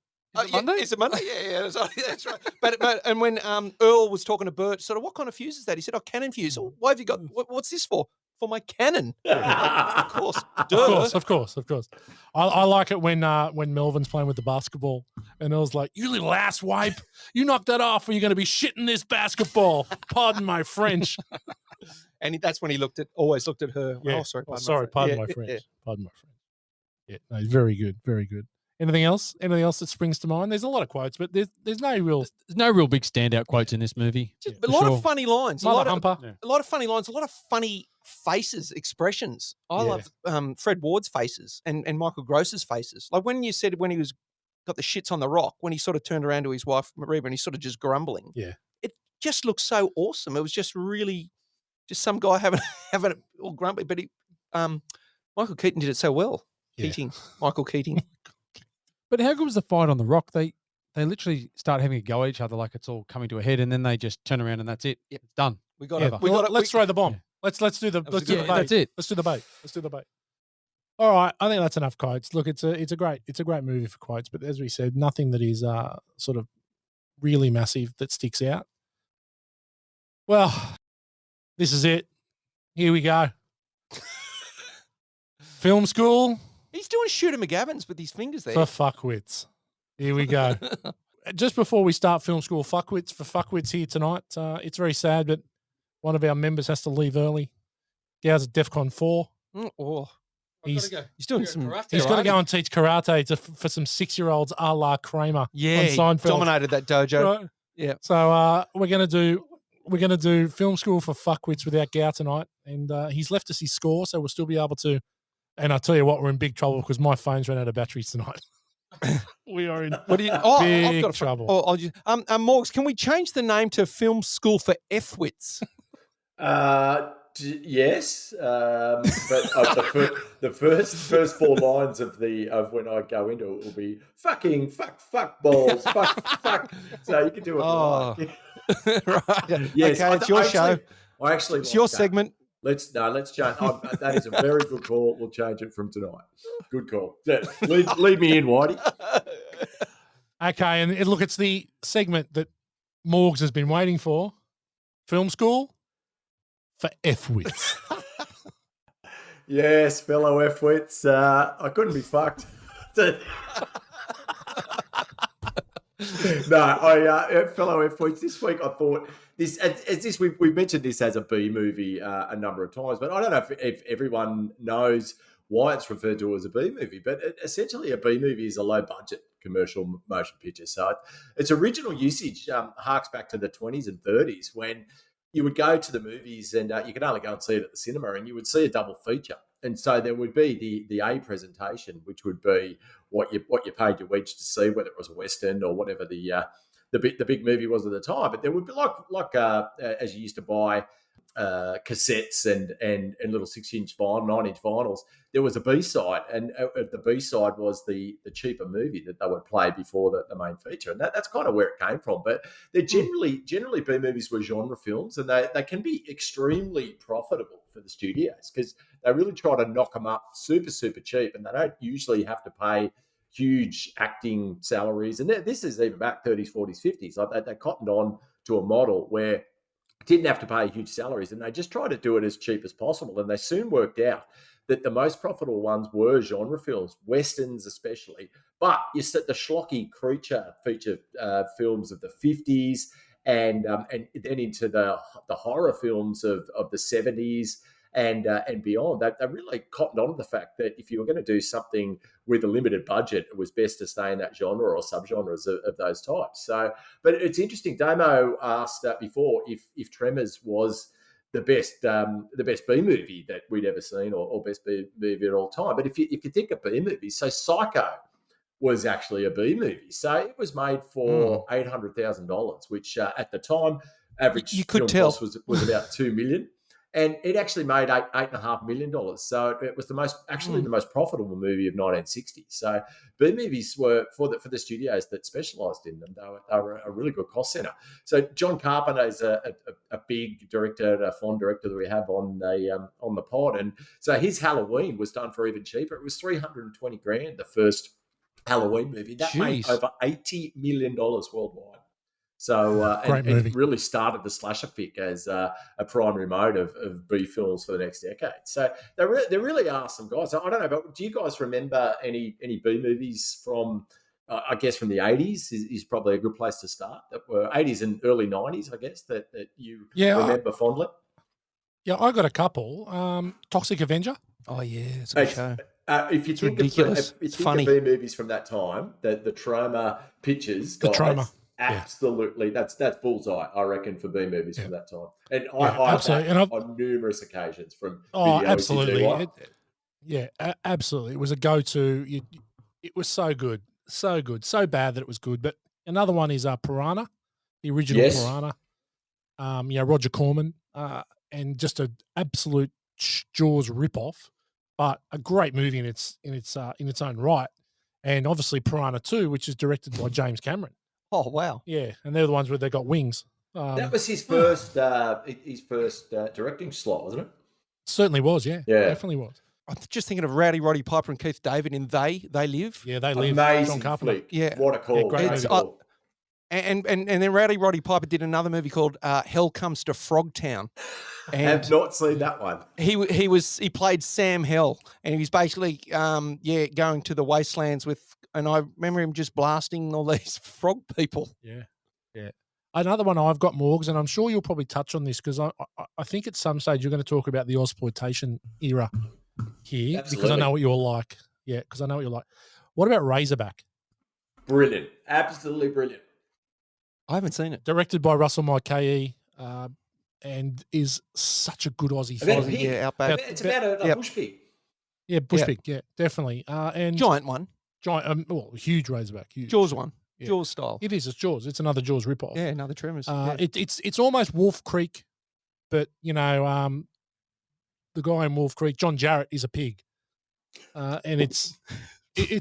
is it Monday? Is it Monday? Yeah, that's right. But and when Earl was talking to Bert, sort of, what kind of fuse is that? He said, cannon fuse. Oh, why have you got? What's this for? For my cannon. Of course. Duh. Of course. I like it when Melvin's playing with the basketball and Earl's like, "You little asswipe, you knocked that off, or you're going to be shitting this basketball." Pardon my French. And that's when he always looked at her. Yeah. Oh, sorry. Pardon my French. Yeah. Pardon my French. Yeah, no, very good, very good. Anything else? Anything else that springs to mind? There's a lot of quotes, but there's no real. There's no real big standout quotes in this movie. Just for a lot sure. of funny lines. Mother Humper. A lot of funny lines. A lot of funny faces, expressions. I love Fred Ward's faces and Michael Gross's faces. Like when you said when he was got the shits on the rock, when he sort of turned around to his wife Reba and he's sort of just grumbling. Yeah. It just looked so awesome. It was just really just some guy having it all grumbly. But Michael Keaton did it so well. Yeah. Michael Keating. But how good was the fight on the rock? They literally start having a go at each other like it's all coming to a head, and then they just turn around and that's it. Yep. It's done. We got Yeah. it. Let's throw the bomb. Yeah. Let's do the was a bait. good- that's it. Let's do the bait. Let's do the bait. All right, I think that's enough quotes. Look, it's a great movie for quotes, but as we said, nothing that is sort of really massive that sticks out. Well, this is it. Here we go. Film school He's doing Shooter McGavins with his fingers there. for fuckwits. Here we go. Just before we start film school fuckwits here tonight, it's very sad, but one of our members has to leave early. Gow's at DEFCON 4. Oh, He's doing some. He's got to go and teach karate for some 6-year-olds a la Kramer Yeah, on he Seinfeld. dominated that dojo. Right? Yeah. So we're gonna do film school for fuckwits without Gow tonight, and he's left us his score, so we'll still be able to. And I tell you what, we're in big trouble because my phone's run out of batteries tonight. We are in What do you? Oh, big I've got trouble. Oh, I'll just, Morgs, can we change the name to Film School for F-wits? Yes, but the first 4 lines of when I go into it will be fucking fuck balls fuck. So you can do it. Oh. Right. Yes, Okay, it's your show. I actually It's like your that. segment. Let's change. That is a very good call. We'll change it from tonight. Good call. Yeah, lead me in, Whitey. Okay, and look, it's the segment that Morgs has been waiting for. Film school for F-wits. Yes, fellow F-wits. I couldn't be fucked. No, fellow F-wits. This week I thought this, as this we've mentioned this as a B movie a number of times, but I don't know if everyone knows why it's referred to as a B movie. But essentially, a B movie is a low budget commercial motion picture. So its original usage harks back to the 20s and 30s when you would go to the movies and you could only go and see it at the cinema, and you would see a double feature. And so there would be the A presentation, which would be what you paid your wedge to see, whether it was a Western or whatever the big movie was at the time. But there would be like as you used to buy cassettes and little 6-inch vinyl, 9-inch vinyls. There was a B side, and the B side was the cheaper movie that they would play before the main feature, and that's kind of where it came from. But they're generally B movies were genre films, and they can be extremely profitable for the studios because they really try to knock them up super cheap, and they don't usually have to pay huge acting salaries. And this is even back 30s, 40s, 50s. Like they cottoned on to a model where didn't have to pay huge salaries, and they just tried to do it as cheap as possible. And they soon worked out that the most profitable ones were genre films, westerns especially. But you set the schlocky creature feature films of the 50s, and then into the horror films of the 70s and beyond. They really cottoned on to the fact that if you were going to do something with a limited budget, it was best to stay in that genre or subgenres of those types. So, but it's interesting. Damo asked before if Tremors was the best B movie that we'd ever seen, or best B movie at all time. But if you think of B movies, so Psycho was actually a B movie. So it was made for $800,000, which at the time average You could film tell. cost was about $2 million. And it actually made $8.5 million. So it was the most profitable movie of 1960. So B movies were for the studios that specialised in them. They were a really good cost centre. So John Carpenter is a big director, a fond director that we have on the pod, and so his Halloween was done for even cheaper. It was $320,000, the first Halloween movie. That made Jeez. over $80 million worldwide. So Great movie. and really started the slasher fic as a primary mode of B films for the next decade. So there really are some guys. I don't know, but do you guys remember any B movies from? I guess from the 80s is probably a good place to start. That were 80s and early 90s, I guess, that you remember fondly. Yeah, I got a couple. Toxic Avenger. Oh yeah, it's a good show. If you It's think ridiculous. Of, It's think funny. of B movies from that time, the Troma pictures, The guys, Troma. absolutely, that's bullseye, I reckon, for B movies from that time. And Yeah, I absolutely. have And on numerous occasions from Oh, video absolutely. CGY. Absolutely. It was a go-to. It was so good, so bad that it was good. But another one is Piranha, the original Yes. Piranha. Roger Corman, and just an absolute Jaws ripoff, but a great movie in its own right. And obviously Piranha 2, which is directed by James Cameron. Oh wow. Yeah, and they're the ones where they got wings. That was his first directing slot, wasn't it? Certainly was, yeah. Definitely was. I'm just thinking of Rowdy Roddy Piper and Keith David in They Live. Yeah, They Live. Amazing John Carpenter. flick. Yeah. What a call. Yeah, great Great movie. call. And then Rowdy Roddy Piper did another movie called Hell Comes to Frogtown. I have not seen that one. He played Sam Hell, and he was basically going to the wastelands and I remember him just blasting all these frog people. Yeah. Another one I've got, Morgs, and I'm sure you'll probably touch on this because I think at some stage you're going to talk about the Ozploitation era here. Absolutely. Because I know what you're like. Yeah, because I know what you're like. What about Razorback? Brilliant. Absolutely brilliant. I haven't seen it. Directed by Russell Mulcahy, and is such a good Aussie About a film. pig. Yeah, Outback. It's about a bush pig. Yeah, bush pig. Yeah, definitely. And Giant one. huge Razorback. Huge. Jaws one. Yeah. Jaws style. It is. It's Jaws. It's another Jaws ripoff. Yeah, another Tremors. It's almost Wolf Creek, but the guy in Wolf Creek, John Jarrett, is a pig, and it's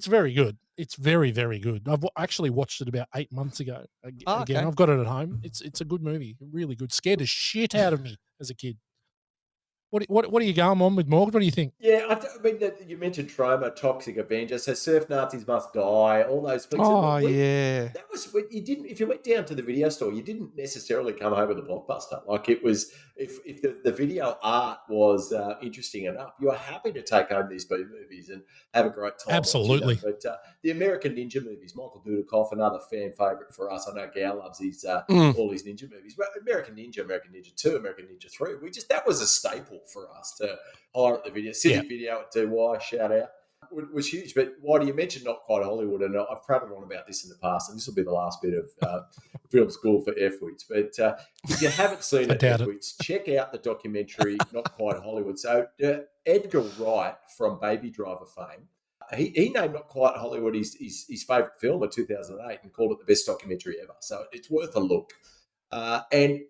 very good. It's very, very good. I've actually watched it about 8 months ago. Again, okay. I've got it at home. It's a good movie, really good. Scared the shit out of me as a kid. What are you going on with, Morgan? What do you think? Yeah, I mean, you mentioned Troma, Toxic Avenger, so Surf Nazis Must Die, all those flicks. Oh, yeah. That was when you didn't. If you went down to the video store, you didn't necessarily come home with a blockbuster. Like it was, if the video art was interesting enough, you were happy to take home these B movies and have a great time. Absolutely. Watching them. But the American Ninja movies, Michael Dudikoff, another fan favorite for us. I know Gal loves his all his ninja movies. But American Ninja 2, American Ninja 3. That was a staple for us to hire at the video. City Video at DY, shout out. Was huge. But why do you mention Not Quite Hollywood? And I've prattled on about this in the past, and this will be the last bit of film school for F-Wits. But if you haven't seen it, F-Wits, check out the documentary Not Quite Hollywood. So Edgar Wright from Baby Driver fame, he named Not Quite Hollywood his favourite film of 2008 and called it the best documentary ever. So it's worth a look. And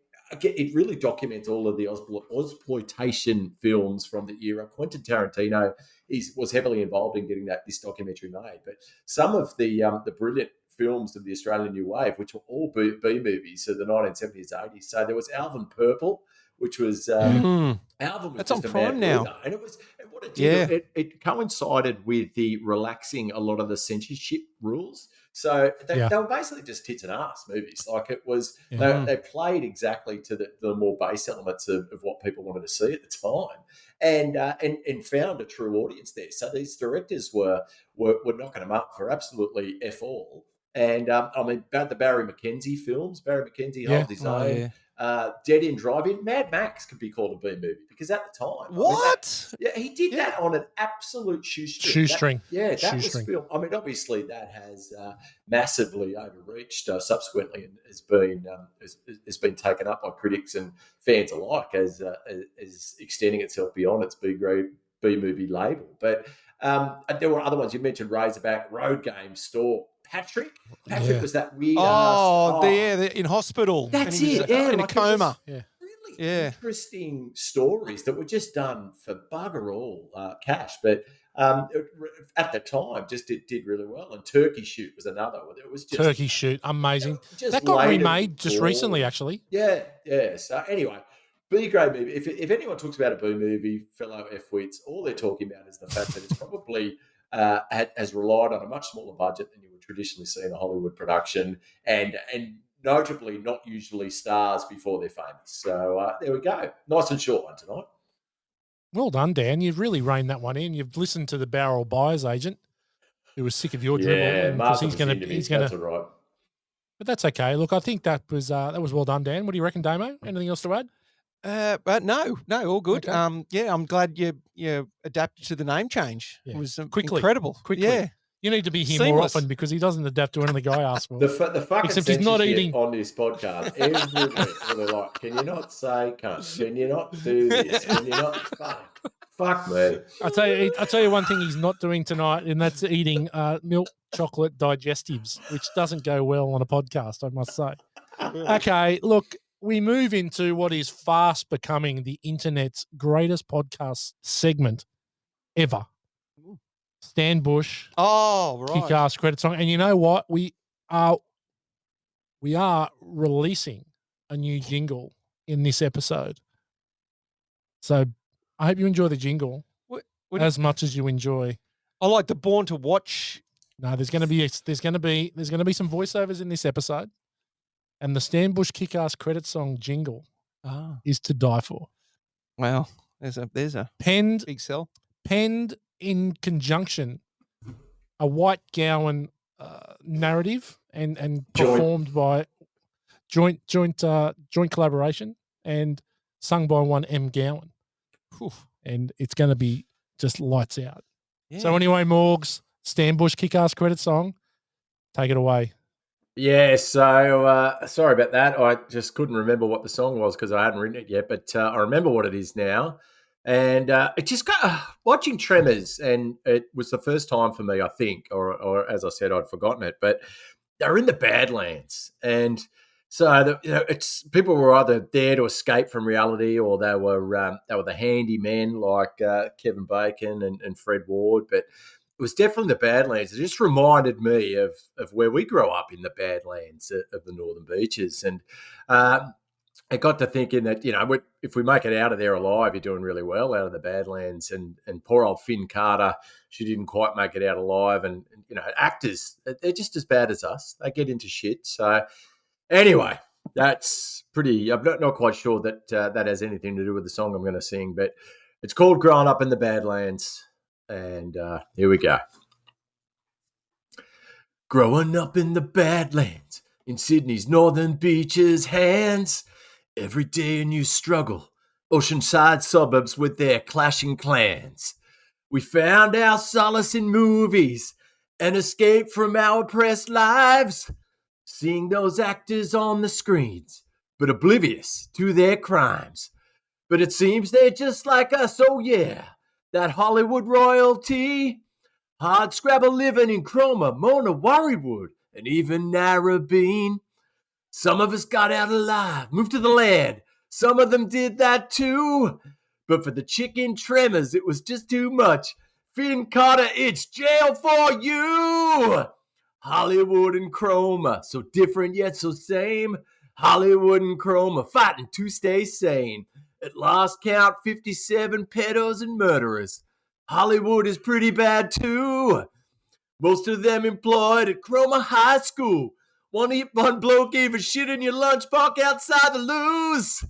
it really documents all of the Ozploitation films from the era. Quentin Tarantino was heavily involved in getting this documentary made. But some of the brilliant films of the Australian New Wave, which were all B movies of the 1970s, 80s. So there was Alvin Purple, which was Alvin was That's just on a Prime mad now. leader. And what it did, it coincided with the relaxing a lot of the censorship rules. So they were basically just tits and ass movies. Like it was, they played exactly to the more base elements of what people wanted to see at the time, and found a true audience there. So these directors were knocking them up for absolutely F all. And I mean, about the Barry McKenzie films. Barry McKenzie holds his own. Dead End Drive-In. Mad Max could be called a B movie because at the time, What? he did that on an absolute shoestring. That was film. I mean, obviously that has massively overreached subsequently and has been taken up by critics and fans alike as extending itself beyond its B movie label. But there were other ones you mentioned: Razorback, Road Game, Stalk. Patrick was that weird. They're in hospital. That's it. In a coma. Really interesting stories that were just done for bugger all cash, but at the time just did really well. And Turkey Shoot was another. It was just Turkey Shoot, amazing. That got remade just recently, actually. Yeah. So anyway, B grade movie. If anyone talks about a B movie, fellow F-wits, all they're talking about is the fact that it's probably has relied on a much smaller budget than you would traditionally see in a Hollywood production, and notably not usually stars before they're famous. So there we go. Nice and short one tonight. Well done, Dan. You've really reined that one in. You've listened to the barrel buyer's agent who was sick of your dribble. Yeah, he's going to. That's all right. But that's okay. Look, I think that was well done, Dan. What do you reckon, Damo? Anything else to add? But no, all good. Okay. I'm glad you adapted to the name change. Yeah. It was incredible. Quickly. Yeah. You need to be here more often because he doesn't adapt to anything the guy asks for. The fucking except he's not eating on this podcast every week. They're like, can you not say cunt? Can you not do this? Can you not fuck me? I'll tell you one thing he's not doing tonight, and that's eating milk chocolate digestives, which doesn't go well on a podcast, I must say. Okay, look, we move into what is fast becoming the internet's greatest podcast segment ever. Stan Bush. Oh, right. Kick-ass credit song. And you know what? We are releasing a new jingle in this episode. So I hope you enjoy the jingle as much as you enjoy. I like the Born to Watch. No, there's going to be some voiceovers in this episode, and the Stan Bush Kick-ass credit song jingle is to die for. Wow, there's a penned big sell. Penned in conjunction, a White Gowan narrative and performed by joint collaboration and sung by one M. Gowan. And it's going to be just lights out. Yeah. So anyway, Morgs, Stan Bush Kick-ass credit song, take it away. Yeah, so sorry about that. I just couldn't remember what the song was because I hadn't written it yet, but I remember what it is now. And it just got watching Tremors, and it was the first time for me, I think, or as I said, I'd forgotten it, but they're in the Badlands, and so it's people were either there to escape from reality, or they were the handymen like Kevin Bacon and Fred Ward, but it was definitely the Badlands. It just reminded me of where we grew up in the Badlands of the Northern Beaches, and it got to thinking that, if we make it out of there alive, you're doing really well out of the Badlands. And poor old Finn Carter, she didn't quite make it out alive. And actors, they're just as bad as us. They get into shit. So anyway, that's pretty. I'm not quite sure that that has anything to do with the song I'm going to sing, but it's called "Growing Up in the Badlands," and here we go. Growing up in the Badlands, in Sydney's northern beaches, hands. Every day a new struggle, oceanside suburbs with their clashing clans. We found our solace in movies and escape from our oppressed lives, seeing those actors on the screens, but oblivious to their crimes. But it seems they're just like us, oh yeah, that Hollywood royalty. Hard scrabble living in Cromer, Mona, Warriewood, and even Narrabeen. Some of us got out alive, moved to the land. Some of them did that too. But for the chicken Tremors, it was just too much. Finn Carter, it's jail for you. Hollywood and Cromer, so different yet so same. Hollywood and Cromer, fighting to stay sane. At last count, 57 pedos and murderers. Hollywood is pretty bad too. Most of them employed at Cromer High School. One bloke gave a shit in your lunchbox outside the loos.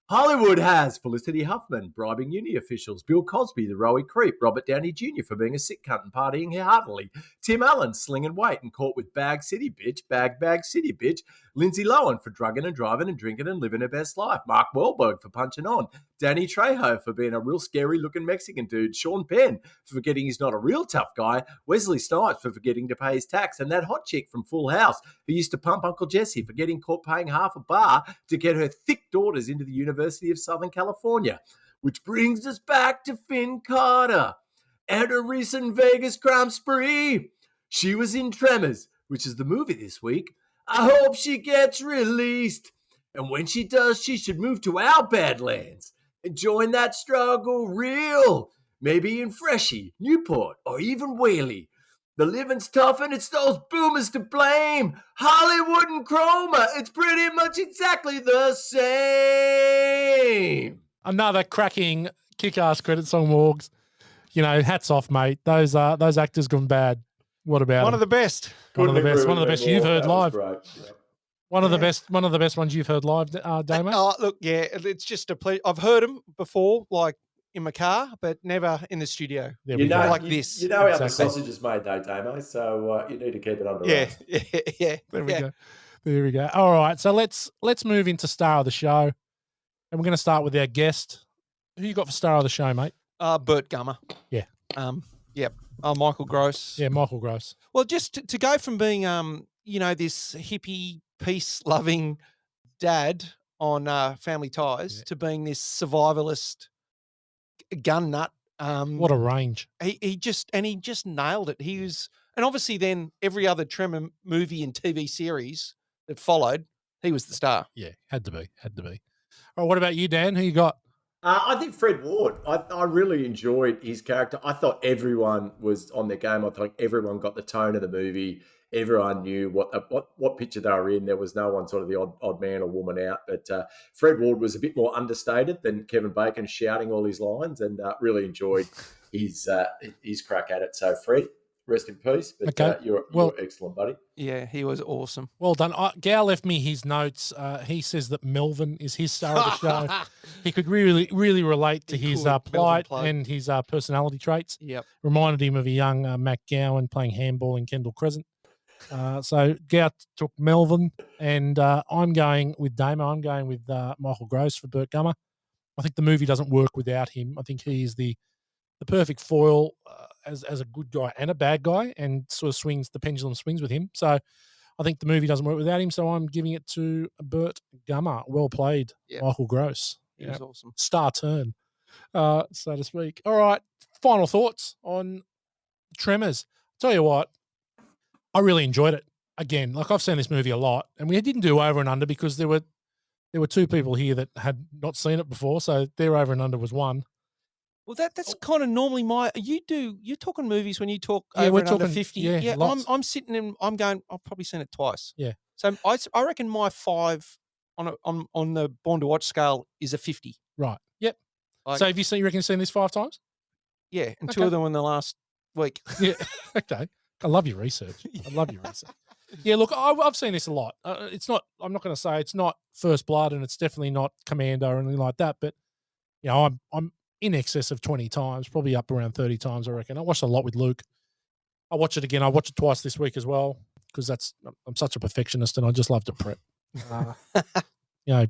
Hollywood has Felicity Huffman bribing uni officials, Bill Cosby, the rowy creep, Robert Downey Jr. for being a sick cunt and partying heartily, Tim Allen slinging weight and caught with bag city bitch, bag city bitch, Lindsay Lohan for drugging and driving and drinking and living her best life, Mark Wahlberg for punching on, Danny Trejo for being a real scary looking Mexican dude, Sean Penn for forgetting he's not a real tough guy, Wesley Snipes for forgetting to pay his tax, and that hot chick from Full House who used to pump Uncle Jesse for getting caught paying half a bar to get her thick daughters into the University of Southern California. Which brings us back to Finn Carter and her recent Vegas crime spree. She was in Tremors, which is the movie this week. I hope she gets released. And when she does, she should move to our Badlands and join that struggle real. Maybe in Freshie, Newport, or even Whaley. The living's tough and it's those boomers to blame. Hollywood and Cromer, it's pretty much exactly the same. Another cracking kick-ass credit song, Morgs. Hats off, mate. Those actors gone bad. What about One of the best. One of the best. One of the best you've heard live. Great. Yep. One of the best. One of the best ones you've heard live, Damo. Oh, look, yeah, it's just a pleasure. I've heard them before, like in my car, but never in the studio. Like this. You know how the sausage is made, though, Damo. So you need to keep it under wraps. Yeah. There we go. There we go. All right, so let's move into star of the show, and we're going to start with our guest. Who you got for star of the show, mate? Burt Gummer. Yeah. Yep. Michael Gross. Yeah, Michael Gross. Well, just to go from being this hippie, peace-loving dad on Family Ties to being this survivalist gun nut. What a range. He just nailed it. He was, and obviously then every other Tremor movie and TV series that followed, he was the star. Yeah, had to be. All right, what about you, Dan? Who you got? I think Fred Ward. I really enjoyed his character. I thought everyone was on their game. I thought everyone got the tone of the movie. Everyone knew what picture they were in. There was no one sort of the odd man or woman out. But Fred Ward was a bit more understated than Kevin Bacon shouting all his lines, and really enjoyed his crack at it. So Fred, rest in peace. But okay. You're excellent, buddy. Yeah, he was awesome. Well done. Gal left me his notes. He says that Melvin is his star of the show. He could really, really relate to his plight and his personality traits. Yep. Reminded him of a young Matt Gowan playing handball in Kendall Crescent. So Gow took Melvin, and I'm going with Damo. I'm going with Michael Gross for Burt Gummer. I think the movie doesn't work without him. I think he is the perfect foil as a good guy and a bad guy, and sort of the pendulum swings with him. So I think the movie doesn't work without him. So I'm giving it to Burt Gummer. Well played, Michael Gross. He was awesome. Star turn, so to speak. All right, final thoughts on Tremors. Tell you what, I really enjoyed it. Again, like I've seen this movie a lot, and we didn't do over and under because there were two people here that had not seen it before, so their over and under was one. Well, that's kind of normally you're talking movies when you talk over and under 50. Yeah, I'm sitting in, I'm going, I've probably seen it twice. Yeah. So I reckon my 5 on the Born to Watch scale is a 50. Right. Yep. Like, So you reckon you've seen this 5 times? yeah, and 2 Okay. of them in the last week. Yeah. Okay. I love your research. I love your research. Yeah, look, I've seen this a lot. It's not. I'm not going to say it's not First Blood, and it's definitely not Commando or anything like that. But you know, I'm in excess of 20 times, probably up around 30 times, I reckon. I watched a lot with Luke. I watch it again. I watched it twice this week as well because I'm such a perfectionist and I just love to prep. You know,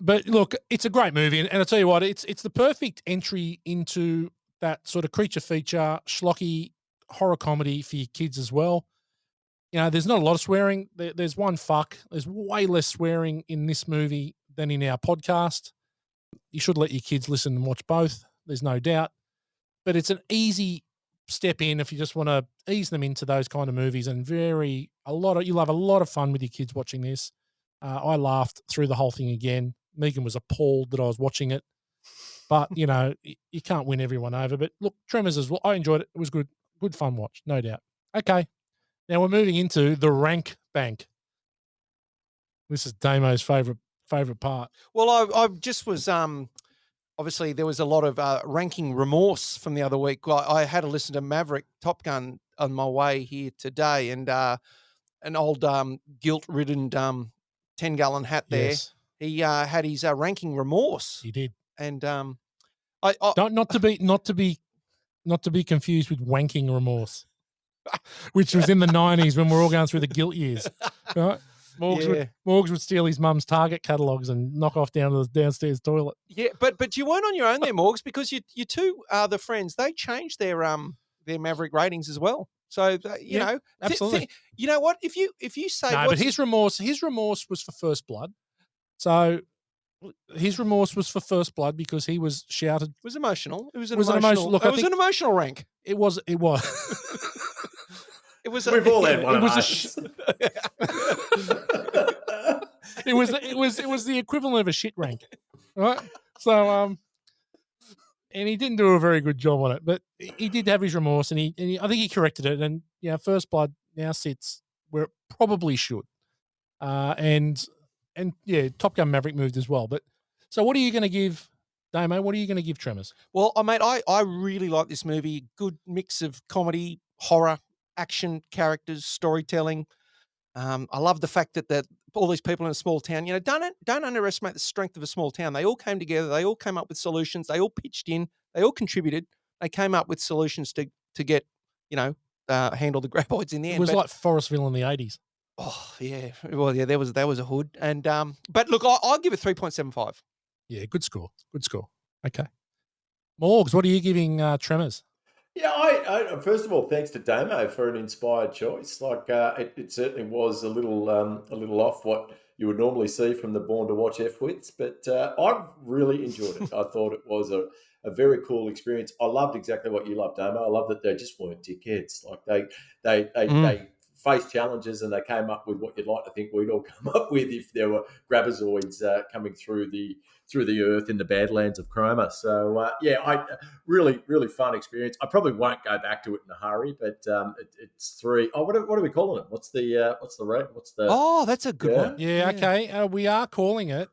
but look, it's a great movie, and I tell you what, it's the perfect entry into that sort of creature feature, schlocky horror comedy for your kids as well. You know, there's not a lot of swearing. There's one fuck. There's way less swearing in this movie than in our podcast. You should let your kids listen and watch both. There's no doubt. But it's an easy step in if you just want to ease them into those kind of movies, and you'll have a lot of fun with your kids watching this. I laughed through the whole thing again. Megan was appalled that I was watching it. But, you know, you can't win everyone over. But look, Tremors as well. I enjoyed it. It was good. Good fun watch, no doubt. Okay. Now we're moving into the rank bank. This is Damo's favorite part. Well, I just was obviously there was a lot of ranking remorse from the other week. I had to listen to Maverick Top Gun on my way here today, and an old guilt-ridden 10-gallon hat there. Yes, He had his ranking remorse, he did. and Not to be confused with wanking remorse, which was in the 90s when we're all going through the guilt years. Right? Morgs would steal his mum's Target catalogues and knock off down to the downstairs toilet. Yeah, but you weren't on your own there, Morgs, because you two other friends, they changed their Maverick ratings as well. So you know, absolutely. You know what? If you say no, but his remorse was for First Blood. So his remorse was for First Blood because he was shouted. It was emotional. It was an Was emotional. Look, it was an emotional rank. It was. It was. We've all had one it of was those. It was the equivalent of a shit rank, right? So and he didn't do a very good job on it, but he did have his remorse, and he I think he corrected it, and yeah, First Blood now sits where it probably should, and yeah, Top Gun Maverick moved as well. But so, what are you going to give, Damo? What are you going to give Tremors? Well, mate, I really like this movie. Good mix of comedy, horror, action, characters, storytelling. I love the fact that all these people in a small town, you know, don't underestimate the strength of a small town. They all came together. They all came up with solutions. They all pitched in. They all contributed. They came up with solutions to get, you know, handle the graboids in the end. It was like Forestville in the 80s. Oh yeah, well yeah, that was a hood. And but look, I'll give it 3.75. Yeah, good score. Good score. Okay, Morgs, what are you giving Tremors? Yeah, I first of all, thanks to Damo for an inspired choice. Like it certainly was a little off what you would normally see from the Born to Watch F-wits, but I really enjoyed it. I thought it was a very cool experience. I loved exactly what you loved, Damo. I love that they just weren't dickheads. Like they faced challenges and they came up with what you'd like to think we'd all come up with if there were grabozoids coming through the earth in the Badlands of Chroma. So I really fun experience. I probably won't go back to it in a hurry, but it's 3. Oh, what are we calling it? What's the rate? Oh, that's a good one. Yeah, okay. We are calling it.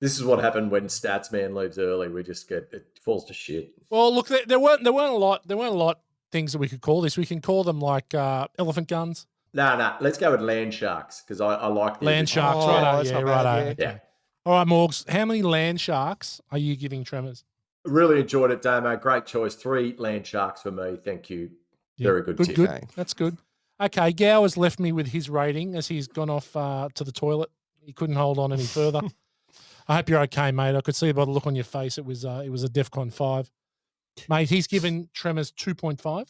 This is what happened when Statsman leaves early. We just it falls to shit. Well, look, there weren't a lot things that we could call this. We can call them like elephant guns. No. Let's go with land sharks because I like the land sharks. Oh, Right, that's yeah, not bad, right. yeah. Okay. Yeah. All right, Morgs. How many land sharks are you giving Tremors? Really enjoyed it, Damo. Great choice. 3 land sharks for me. Thank you. Yeah, Very good tip. Good. Okay. That's good. Okay, Gow has left me with his rating as he's gone off to the toilet. He couldn't hold on any further. I hope you're okay, mate. I could see by the look on your face it was a DEFCON 5. Mate, he's given Tremors 2.5.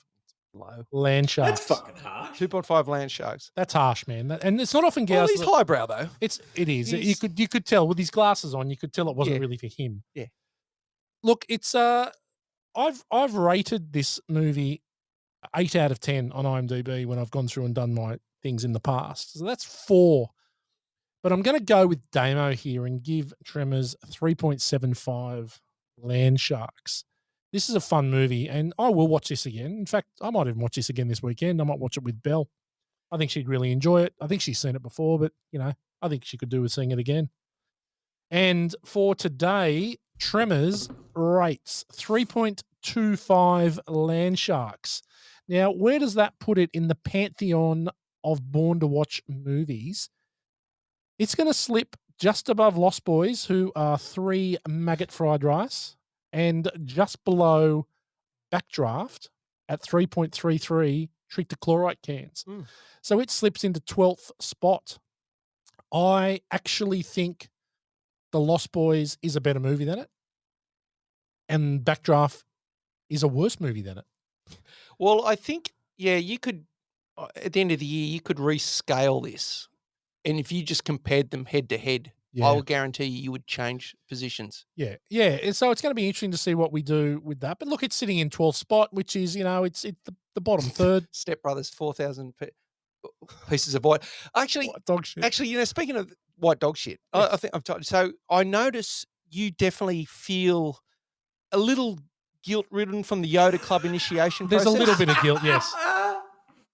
Low. Land sharks. That's fucking harsh. 2.5 land sharks. That's harsh, man. And it's not often Well, Gow's. he's highbrow though. It is. He's- You could tell with his glasses on. You could tell it wasn't Yeah. really for him. Yeah. Look, it's I've rated this movie 8 out of 10 on IMDb when I've gone through and done my things in the past. So that's 4. But I'm going to go with Damo here and give Tremors 3.75 land sharks. This is a fun movie, and I will watch this again. In fact, I might even watch this again this weekend. I might watch it with Belle. I think she'd really enjoy it. I think she's seen it before, but, you know, I think she could do with seeing it again. And for today, Tremors rates 3.25 land sharks. Now, where does that put it in the pantheon of born to watch movies? It's going to slip just above Lost Boys, who are 3 maggot fried rice, and just below Backdraft at 3.33 trichlorite cans. So it slips into 12th spot. I actually think The Lost Boys is a better movie than it, and Backdraft is a worse movie than it. Well, I think, you could, at the end of the year, you could rescale this. And if you just compared them head to head, I will guarantee you would change positions. Yeah. And so it's going to be interesting to see what we do with that. But look, it's sitting in 12th spot, which is, it's the bottom third. Step Brothers, 4,000 pieces of white. Actually, White dog shit. Actually, speaking of white dog shit, Yes. I think I've told you. So I notice you definitely feel a little guilt-ridden from the Yoda Club initiation There's process. a little bit of guilt, yes.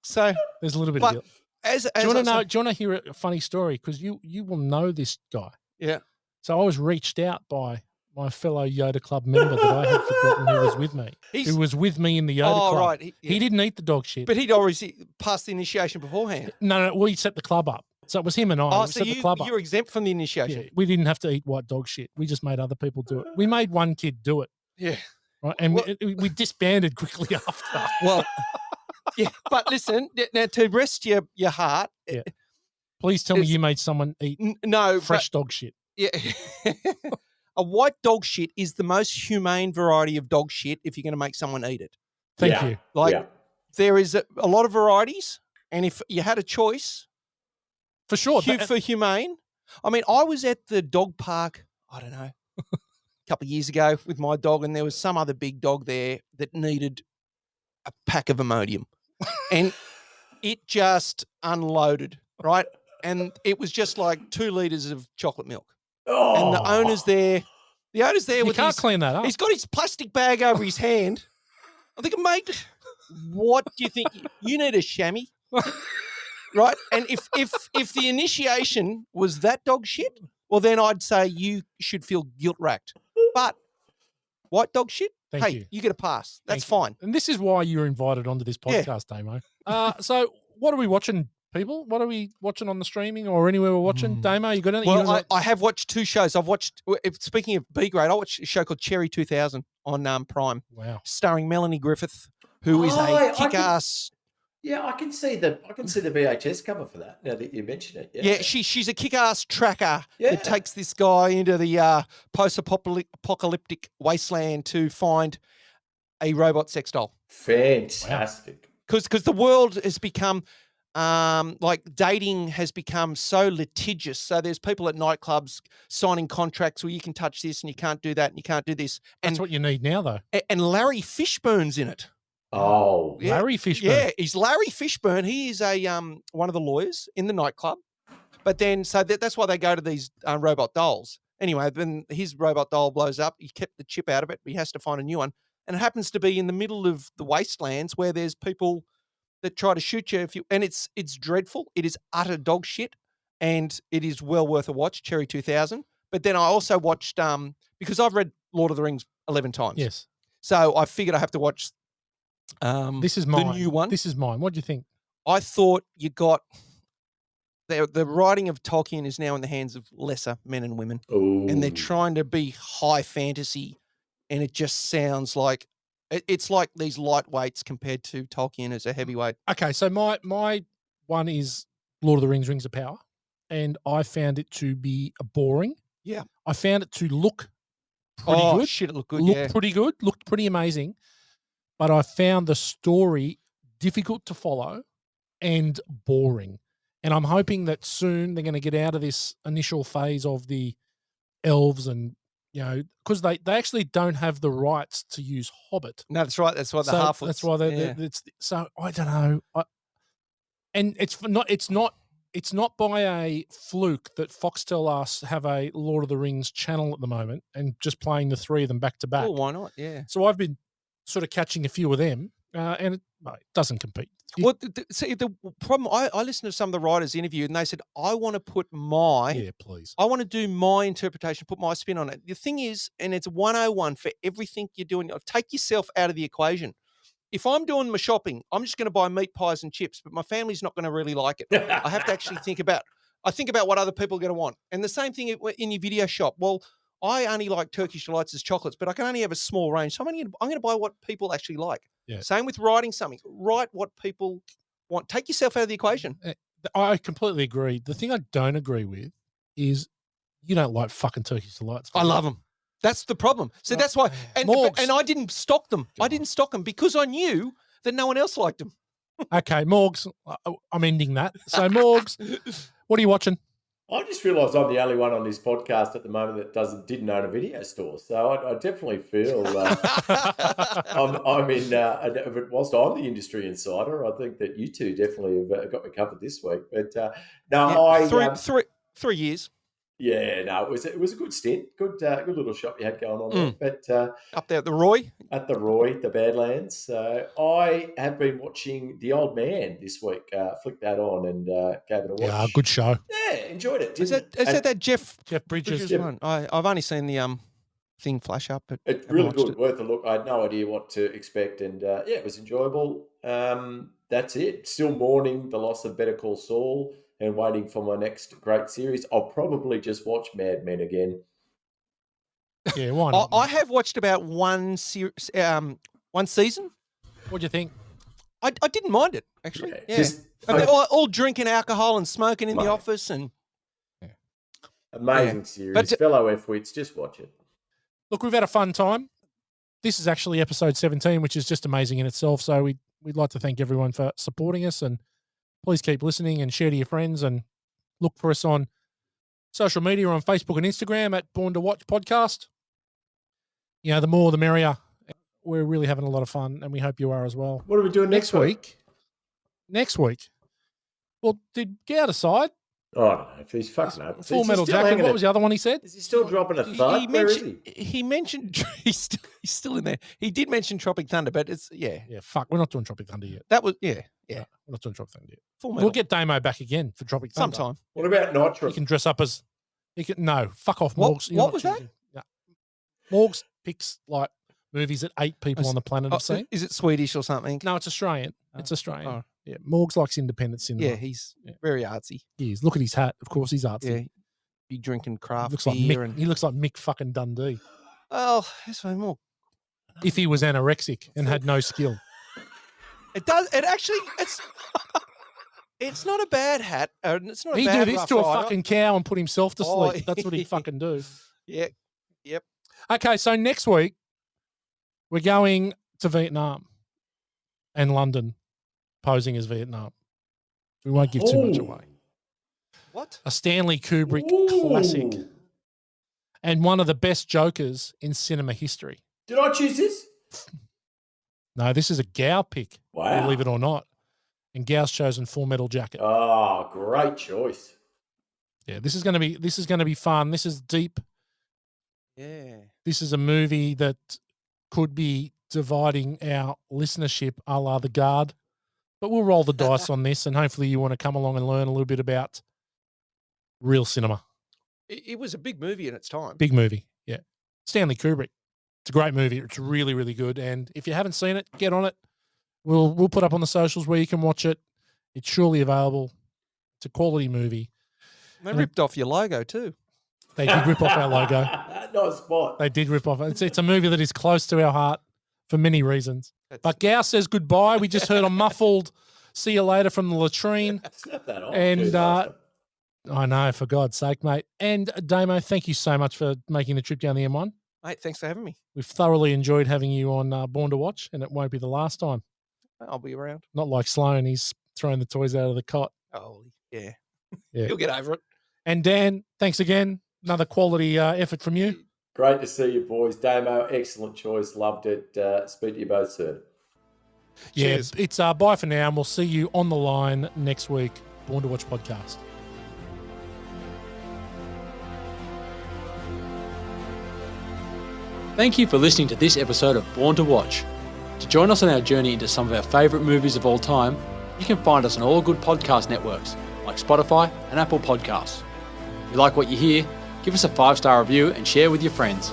So There's a little bit of guilt. Do you want to hear a funny story? Because you will know this guy. Yeah. So I was reached out by my fellow Yoda Club member that I had forgotten who was with me. Who was with me in the Yoda Club. Right. He didn't eat the dog shit. But he'd already passed the initiation beforehand. No, we set the club up. So it was him and I. We set the club up. You're exempt from the initiation. Yeah, we didn't have to eat white dog shit. We just made other people do it. We made one kid do it. Yeah. Right. And we disbanded quickly after. Well, yeah. But listen, now to rest your heart. Yeah. Please tell me you made someone eat fresh dog shit. Yeah. A white dog shit is the most humane variety of dog shit if you're going to make someone eat it. Thank you. There is a lot of varieties, and if you had a choice, for sure, for humane. I mean, I was at the dog park, I don't know, a couple of years ago with my dog, and there was some other big dog there that needed a pack of Imodium, and it just unloaded, right? And it was just like 2 liters of chocolate milk. And the owner's there. The owner's there with can't clean that up. He's got his plastic bag over his hand. I think, mate, what do you think? You need a chamois, right? And if the initiation was that dog shit, well, then I'd say you should feel guilt-racked. But white dog shit, you get a pass. That's fine. And this is why you're invited onto this podcast, Damo. So what are we watching, people? What are we watching on the streaming or anywhere we're watching? Damo, you got anything? Well, I have watched 2 shows. I've watched, speaking of B grade, I watched a show called Cherry 2000 on Prime. Wow. Starring Melanie Griffith, who is a kick-ass. I can see the VHS cover for that now that you mention it. Yeah, she's a kick-ass tracker that takes this guy into the post-apocalyptic wasteland to find a robot sex doll. Fantastic. Because the world has become dating has become so litigious. So there's people at nightclubs signing contracts where you can touch this and you can't do that and you can't do this. And that's what you need now, though. And Larry Fishburne's in it. Oh, yeah. Larry Fishburne. Yeah, he's Larry Fishburne. He is a one of the lawyers in the nightclub. But then, so that's why they go to these robot dolls. Anyway, then his robot doll blows up. He kept the chip out of it, but he has to find a new one. And it happens to be in the middle of the wastelands where there's people that try to shoot you. And it's dreadful. It is utter dog shit, and it is well worth a watch. Cherry 2000. But then I also watched because I've read Lord of the Rings 11 times. Yes. So I figured I have to watch. This is mine. The new one. This is mine. What do you think? I thought you got the writing of Tolkien is now in the hands of lesser men and women. Ooh. And they're trying to be high fantasy, and it just sounds like it's like these lightweights compared to Tolkien as a heavyweight. Okay, so my one is Lord of the Rings, Rings of Power, and I found it to be boring. Yeah. I found it to look pretty good. Shit, it looked good, pretty good, looked pretty amazing. But I found the story difficult to follow and boring. And I'm hoping that soon they're going to get out of this initial phase of the elves and, because they actually don't have the rights to use Hobbit. No, that's right. That's why the half. That's why it's so I don't know. And it's not by a fluke that Foxtel us have a Lord of the Rings channel at the moment and just playing the 3 of them back to back. Well, why not? Yeah. So I've been sort of catching a few of them, and it doesn't compete. Well, see, the problem, I listened to some of the writers interview and they said, I want to put Yeah, please. I want to do my interpretation, put my spin on it. The thing is, and it's 101 for everything you're doing, take yourself out of the equation. If I'm doing my shopping, I'm just going to buy meat pies and chips, but my family's not going to really like it. I have to actually think about what other people are going to want. And the same thing in your video shop. Well, I only like Turkish Delights as chocolates, but I can only have a small range. So I'm going to buy what people actually like. Yeah. Same with writing something. Write what people want. Take yourself out of the equation. I completely agree. The thing I don't agree with is you don't like fucking Turkish Delights. I love them. That's the problem. So that's why. And I didn't stock them. I didn't stock them because I knew that no one else liked them. Okay, Morgs, I'm ending that. So, Morgs, what are you watching? I just realised I'm the only one on this podcast at the moment that didn't own a video store. So I definitely feel I'm in. Whilst I'm the industry insider, I think that you two definitely have got me covered this week. But no, 3 years. Yeah, no, it was a good stint, good little shop you had going on there. But up there at the Roy, the Badlands. I have been watching The Old Man this week. Flicked that on and gave it a watch. Yeah, good show. Yeah, enjoyed it. Is that Jeff Bridges one? I've only seen the thing flash up, but it's really good, worth a look. I had no idea what to expect, and it was enjoyable. That's it. Still mourning the loss of Better Call Saul and waiting for my next great series. I'll probably just watch Mad Men again. Yeah, why not? I have watched about one season. What do you think? I didn't mind it, actually. Yeah. All drinking alcohol and smoking in the office. And amazing series. Fellow F-wits, just watch it. Look, we've had a fun time. This is actually episode 17, which is just amazing in itself. So we'd like to thank everyone for supporting us, and please keep listening and share to your friends, and look for us on social media on Facebook and Instagram at Born to Watch Podcast. You know, the more the merrier. We're really having a lot of fun, and we hope you are as well. What are we doing next week? Next week? Well, did Gow decide? Oh, I don't know. If he's fucking up. Full Metal Jacket. What was the other one he said? Is he still dropping a thud? Where is he? He mentioned he's still in there. He did mention Tropic Thunder, but it's Yeah, fuck. We're not doing Tropic Thunder yet. That was yeah. No, we're not doing Tropic Thunder yet. Full Metal. We'll get Damo back again for Tropic Thunder sometime. What about Nitro? He can dress up as. No, fuck off, Morgs. What was that? Yeah. Morgs picks like movies that 8 people on the planet have seen. Is it Swedish or something? No, it's Australian. It's Australian. Oh. Yeah, Morgs likes independent cinema. Yeah, he's very artsy. He is. Look at his hat. Of course, he's artsy. Yeah, be drinking craft Looks beer. like Mick, he looks like Mick fucking Dundee. Oh, that's way more. If he was anorexic and had no skill. It does. It actually. It's not a bad hat. It's not. He'd do this to a fucking cow and put himself to sleep. That's what he'd fucking do. Yeah. Yep. Okay, so next week we're going to Vietnam and London, posing as Vietnam. We won't give too much away. What? A Stanley Kubrick classic and one of the best jokers in cinema history. Did I choose this? No, this is a Gow pick. Wow. Believe it or not. And Gow's chosen Full Metal Jacket. Oh, great choice. Yeah, this is going to be fun. This is deep. Yeah. This is a movie that could be dividing our listenership a la The Guard. But we'll roll the dice on this, and hopefully you want to come along and learn a little bit about real cinema. It was a big movie in its time. Big movie, yeah. Stanley Kubrick. It's a great movie. It's really, really good. And if you haven't seen it, get on it. We'll put up on the socials where you can watch it. It's surely available. It's a quality movie. They ripped off your logo too. They did rip off our logo. Nice spot. They did rip off. It's a movie that is close to our heart for many reasons. But Gow says goodbye. We just heard a muffled "see you later" from the latrine. Snap that off. And I know, for God's sake, mate. And Damo, thank you so much for making the trip down the M1. Mate, thanks for having me. We've thoroughly enjoyed having you on Born to Watch, and it won't be the last time. I'll be around. Not like Sloan, he's throwing the toys out of the cot. Oh, yeah. Yeah. He'll get over it. And Dan, thanks again. Another quality effort from you. Great to see you, boys. Damo, excellent choice. Loved it. Speak to you both soon. Yeah, Cheers. it's bye for now, and we'll see you on the line next week. Born to Watch podcast. Thank you for listening to this episode of Born to Watch. To join us on our journey into some of our favourite movies of all time, You can find us on all good podcast networks like Spotify and Apple Podcasts. If you like what you hear, give us a 5-star review and share with your friends.